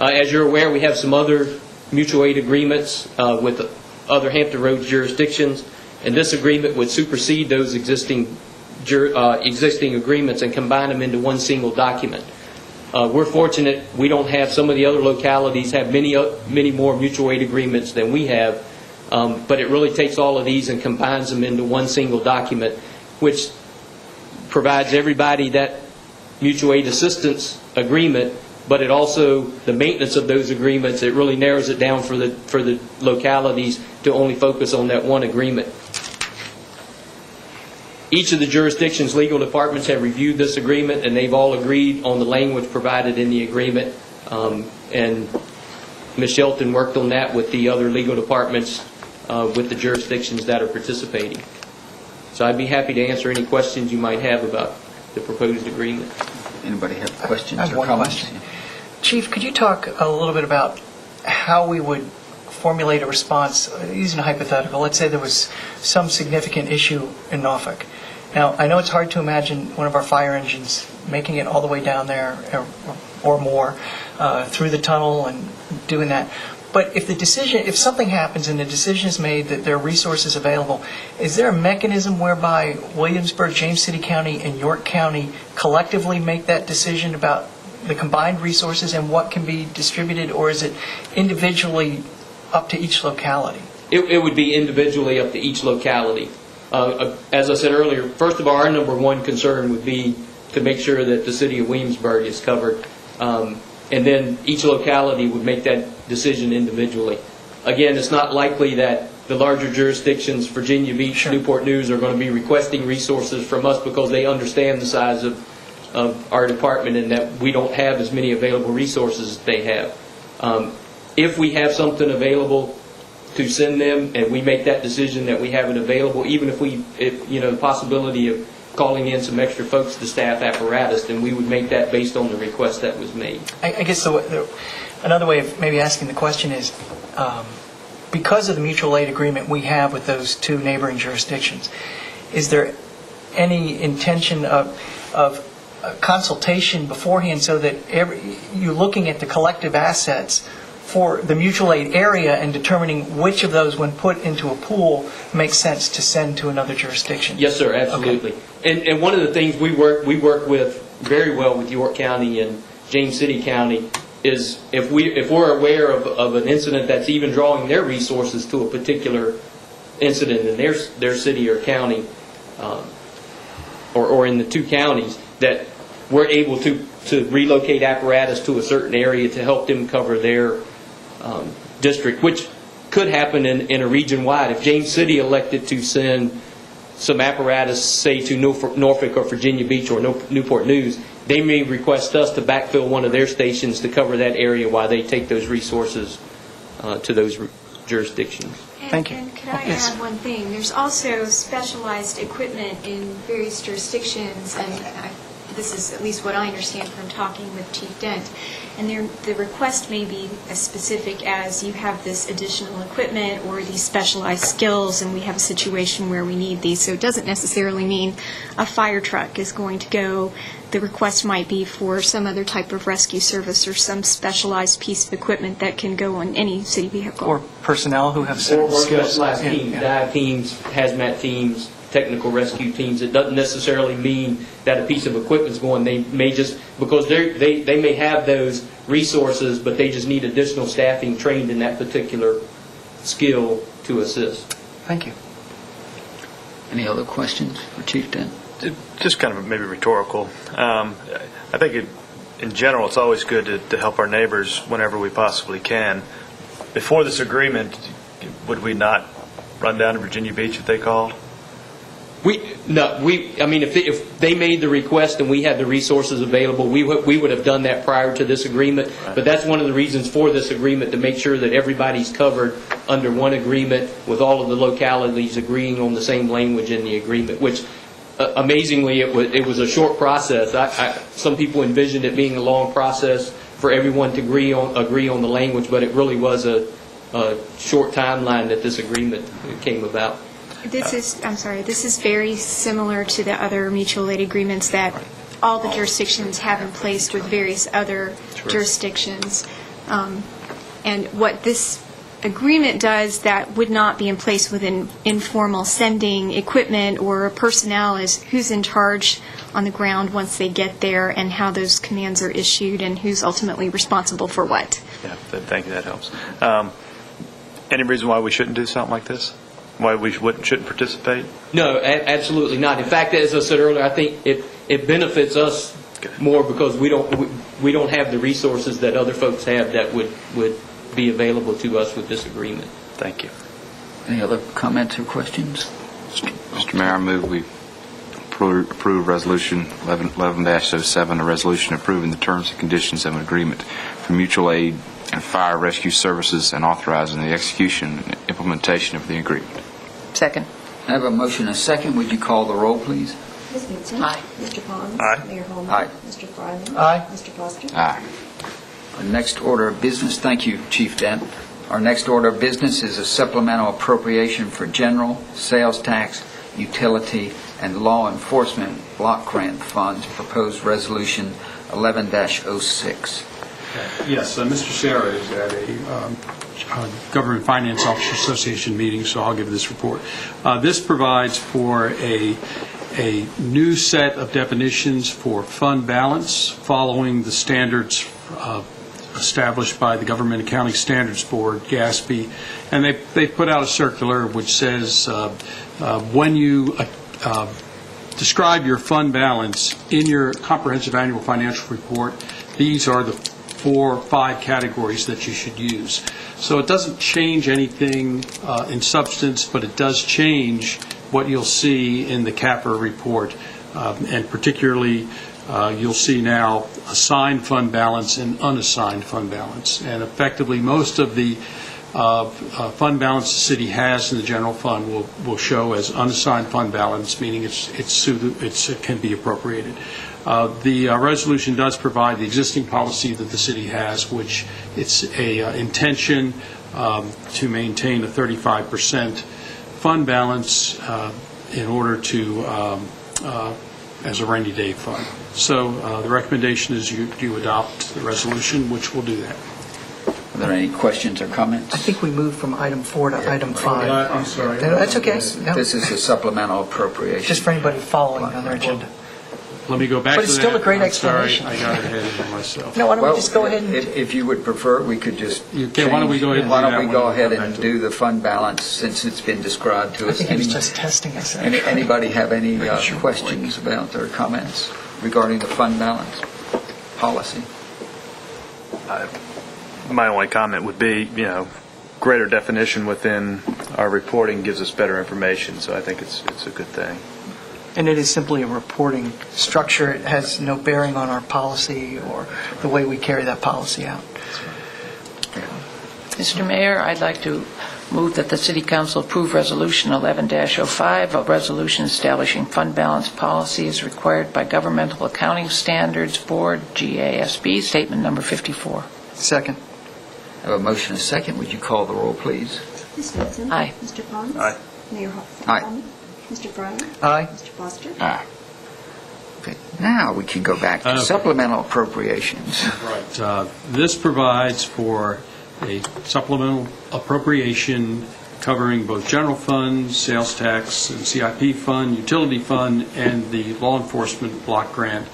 S18: As you're aware, we have some other mutual aid agreements with other Hampton Roads jurisdictions, and this agreement would supersede those existing agreements and combine them into one single document. We're fortunate we don't have, some of the other localities have many more mutual aid agreements than we have, but it really takes all of these and combines them into one single document, which provides everybody that mutual aid assistance agreement, but it also, the maintenance of those agreements, it really narrows it down for the localities to only focus on that one agreement. Each of the jurisdictions' legal departments have reviewed this agreement, and they've all agreed on the language provided in the agreement. And Ms. Shelton worked on that with the other legal departments with the jurisdictions that are participating. So I'd be happy to answer any questions you might have about the proposed agreement.
S1: Anybody have questions
S4: I have
S1: or
S4: one
S1: comments?
S4: question. Chief, could you talk a little bit about how we would formulate a response using a hypothetical? Let's say there was some significant issue in Norfolk. Now, I know it's hard to imagine one of our fire engines making it all the way down there or more through the tunnel and doing that. But if something happens and the decision is made that there are resources available, is there a mechanism whereby Williamsburg, James City County, and York County collectively make that decision about the combined resources and what can be distributed, or is it individually up to each locality?
S18: It would be individually up to each locality. As I said earlier, first of all, our number one concern would be to make sure that the city of Williamsburg is covered. And then each locality would make that decision individually. Again, it's not likely that the larger jurisdictions, Virginia Beach, sure, Newport News, are going to be requesting resources from us because they understand the size of our department and that we don't have as many available resources as they have. If we have something available to send them and we make that decision that we have it available, even if the possibility of calling in some extra folks to staff apparatus, then we would make that based on the request that was made.
S4: I guess another way of maybe asking the question is, because of the mutual aid agreement we have with those two neighboring jurisdictions, is there any intention of consultation beforehand so that you're looking at the collective assets for the mutual aid area and determining which of those, when put into a pool, makes sense to send to another jurisdiction? Yes, sir, absolutely.
S18: Okay. And one of the things we work with very well with York County and James City County is if we're aware of an incident that's even drawing their resources to a particular incident in their city or county, or in the two counties, that we're able to relocate apparatus to a certain area to help them cover their district, which could happen in a region-wide. If James City elected to send some apparatus, say, to Norfolk or Virginia Beach or Newport News, they may request us to backfill one of their stations to cover that area while they take those resources to those jurisdictions.
S4: Thank you.
S11: And could I
S4: Yes.
S11: add one thing? There's also specialized equipment in various jurisdictions, and this is at least what I understand from talking with Chief Dent. And the request may be as specific as you have this additional equipment or these specialized skills, and we have a situation where we need these. So it doesn't necessarily mean a fire truck is going to go. The request might be for some other type of rescue service or some specialized piece of equipment that can go on any city vehicle.
S4: Or personnel who have
S18: Or
S4: certain skills.
S18: specialized teams, dive teams, hazmat teams, technical rescue teams. It doesn't necessarily mean that a piece of equipment's going. They may just, because they may have those resources, but they just need additional staffing trained in that particular skill to assist.
S4: Thank you.
S1: Any other questions for Chief Dent?
S3: Just kind of maybe rhetorical. I think in general, it's always good to help our neighbors whenever we possibly can. Before this agreement, would we not run down to Virginia Beach if they called?
S18: If they made the request and we had the resources available, we would have done that prior to this agreement. Right. But that's one of the reasons for this agreement, to make sure that everybody's covered under one agreement with all of the localities agreeing on the same language in the agreement, which amazingly it was a short process. Some people envisioned it being a long process for everyone to agree on the language, but it really was a short timeline that this agreement came about.
S11: This is very similar to the other mutual aid agreements that all the jurisdictions have in place with various other jurisdictions. And what this agreement does that would not be in place with an informal sending equipment or personnel is who's in charge on the ground once they get there and how those commands are issued and who's ultimately responsible for what.
S3: Yeah, thank you. That helps. Any reason why we shouldn't do something like this? Why we shouldn't participate?
S18: No, absolutely not. In fact, as I said earlier, I think it benefits us more because we don't have the resources that other folks have that would be available to us with this agreement.
S3: Thank you.
S1: Any other comments or questions?
S12: Mr. Mayor, I move we approve Resolution 11-07, a resolution approving the terms and conditions of an agreement for mutual aid and fire rescue services and authorizing the execution and implementation of the agreement.
S5: Second.
S1: I have a motion and a second. Would you call the roll, please?
S2: Ms. Vincent?
S5: Aye.
S2: Mr. Pons?
S3: Aye.
S2: Mayor Holman?
S1: Aye.
S2: Mr. Fryland?
S4: Aye.
S2: Mr. Foster?
S12: Aye.
S1: Our next order of business, thank you, Chief Dent. Our next order of business is a supplemental appropriation for general, sales tax, utility, and law enforcement block grant funds, proposed resolution 11-06.
S8: Yes, Mr. Sarah is at a Government Finance Officers Association meeting, so I'll give this report. This provides for a new set of definitions for fund balance following the standards established by the Government Accounting Standards Board, GASB, and they put out a circular which says when you describe your fund balance in your comprehensive annual financial report, these are the 4 or 5 categories that you should use. So it doesn't change anything in substance, but it does change what you'll see in the CAPR report, and particularly you'll see now assigned fund balance and unassigned fund balance. And effectively, most of the fund balance the city has in the general fund will show as unassigned fund balance, meaning it can be appropriated. The resolution does provide the existing policy that the city has, which it's a intention to maintain a 35% fund balance in order to as a rainy day fund. So the recommendation is you adopt the resolution, which will do that.
S1: Are there any questions or comments?
S4: I think we moved from item 4 to item 5.
S8: I'm sorry.
S4: No, that's okay. No.
S1: This is a supplemental appropriation.
S4: Just for anybody following on their agenda.
S8: Let me go back
S4: But
S8: to
S4: it's
S8: that.
S4: still a great
S8: I'm sorry,
S4: explanation.
S8: I got ahead of myself.
S4: No, why don't we just go ahead and...
S1: If you would prefer, we could just
S8: Okay, why don't we go ahead and
S1: Why
S8: do
S1: don't
S8: that
S1: we go
S8: when we
S1: ahead
S8: come
S1: and
S8: back to
S1: do the fund balance since it's been described to
S4: I
S1: us?
S4: think he was just testing us. actually.
S1: Anybody have any questions about or comments regarding the fund balance policy?
S3: My only comment would be, greater definition within our reporting gives us better information, so I think it's a good thing.
S4: And it is simply a reporting structure. It has no bearing on our policy or the way we carry that policy out.
S5: Mr. Mayor, I'd like to move that the City Council approve Resolution 11-05, a resolution establishing fund balance policy as required by Governmental Accounting Standards Board, GASB, Statement Number 54.
S4: Second.
S1: I have a motion and a second. Would you call the roll, please?
S2: Ms. Whitson?
S5: Aye.
S2: Mr. Pons?
S3: Aye.
S2: Mayor
S1: Aye.
S2: Holman? Mr. Fry?
S4: Aye.
S2: Mr. Foster?
S1: Aye. Okay, now we can go back to
S8: Okay.
S1: supplemental appropriations.
S8: Right. This provides for a supplemental appropriation covering both general fund, sales tax, and CIP fund, utility fund, and the law enforcement block grant.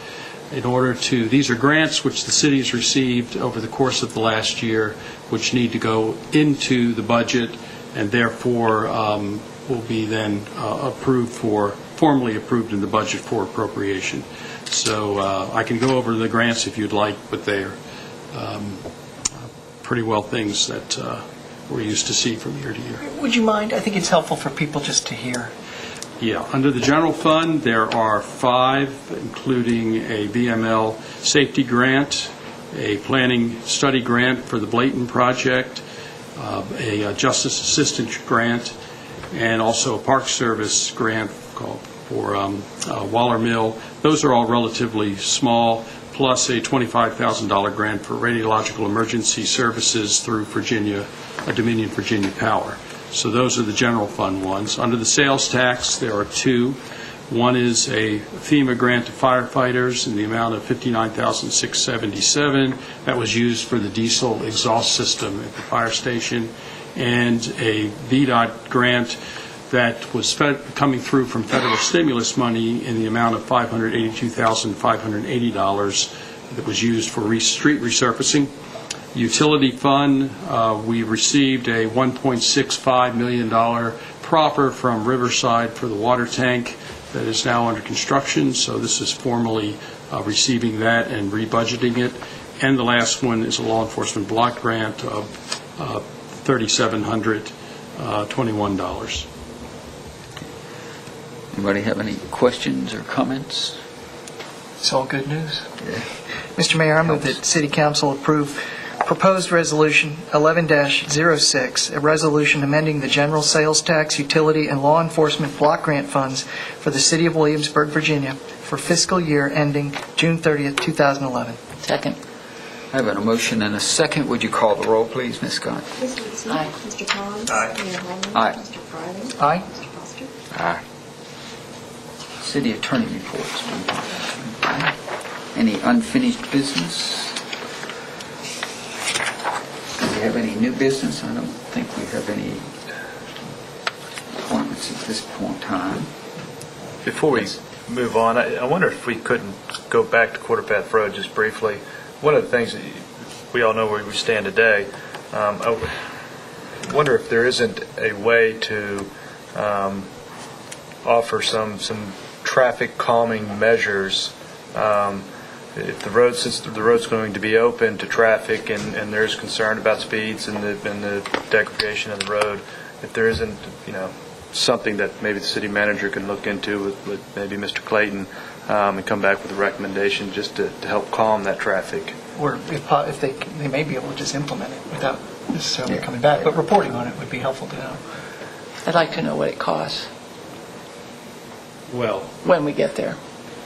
S8: These are grants which the city has received over the course of the last year, which need to go into the budget, and therefore will be then formally approved in the budget for appropriation. So I can go over the grants if you'd like, but they're pretty well things that we're used to see from year to year.
S4: Would you mind? I think it's helpful for people just to hear.
S8: Yeah, under the general fund, there are 5, including a VML safety grant, a planning study grant for the Blayton project, a justice assistance grant, and also a park service grant called for Waller Mill. Those are all relatively small, plus a $25,000 grant for radiological emergency services through Dominion Virginia Power. So those are the general fund ones. Under the sales tax, there are 2. One is a FEMA grant to firefighters in the amount of $59,677. That was used for the diesel exhaust system at the fire station. And a VDOT grant that was coming through from federal stimulus money in the amount of $582,580 that was used for street resurfacing. Utility fund, we received a $1.65 million proffer from Riverside for the water tank that is now under construction, so this is formally receiving that and rebudgeting it. And the last one is a law enforcement block grant of $3,721.
S1: Anybody have any questions or comments?
S4: It's all good news. Mr. Mayor, I move that City Council approve proposed Resolution 11-06, a resolution amending the general sales tax, utility, and law enforcement block grant funds for the City of Williamsburg, Virginia, for fiscal year ending June 30th, 2011.
S5: Second.
S1: I have a motion and a second. Would you call the roll, please, Ms. Scott?
S2: Ms. Whitson?
S5: Aye.
S2: Mr. Pons?
S3: Aye.
S2: Mayor Holman?
S1: Aye.
S2: Mr. Fry?
S4: Aye.
S2: Mr. Foster?
S1: Aye. City attorney reports. Any unfinished business? Do we have any new business? I don't think we have any appointments at this point in time.
S3: Before we move on, I wonder if we couldn't go back to Quarter Path Road just briefly. One of the things that we all know where we stand today, I wonder if there isn't a way to offer some traffic calming measures. If the road, since the road's going to be open to traffic and there's concern about speeds and the degradation of the road, if there isn't, something that maybe the city manager can look into with maybe Mr. Clayton and come back with a recommendation just to help calm that traffic.
S4: Or if they may be able to just implement it without necessarily coming back, but reporting on it would be helpful to know.
S5: I'd like to know what it costs
S8: Well,
S5: when we get there.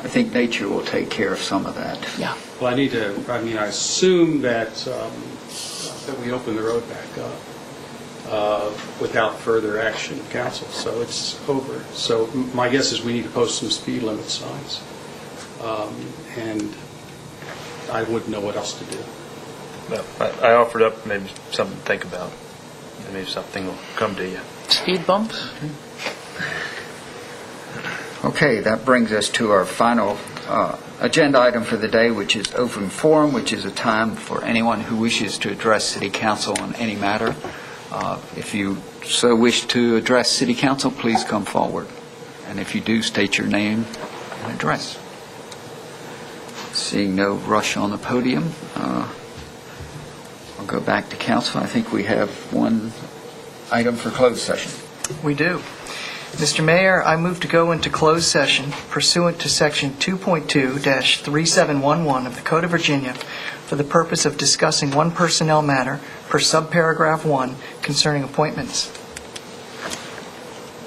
S1: I think nature will take care of some of that.
S5: Yeah.
S8: well, I assume that we open the road back up without further action of council, so it's over. So my guess is we need to post some speed limit signs, and I wouldn't know what else to do.
S3: But I offered up maybe something to think about. Maybe something will come to you.
S5: Speed bumps?
S1: Okay, that brings us to our final agenda item for the day, which is open forum, which is a time for anyone who wishes to address City Council on any matter. If you so wish to address City Council, please come forward. And if you do, state your name and address. Seeing no rush on the podium, I'll go back to council. I think we have one item for closed session.
S4: We do. Mr. Mayor, I move to go into closed session pursuant to Section 2.2-3711 of the Code of Virginia for the purpose of discussing one personnel matter per subparagraph 1 concerning appointments.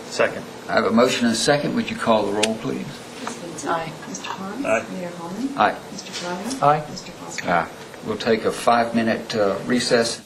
S3: Second.
S1: I have a motion and a second. Would you call the roll, please?
S2: Ms. Vincent?
S5: Aye.
S2: Mr. Pond?
S3: Aye.
S2: Mayor Holman?
S1: Aye.
S2: Mr. Bryan?
S4: Aye.
S2: Mr. Foster?
S1: We'll take a 5-minute recess.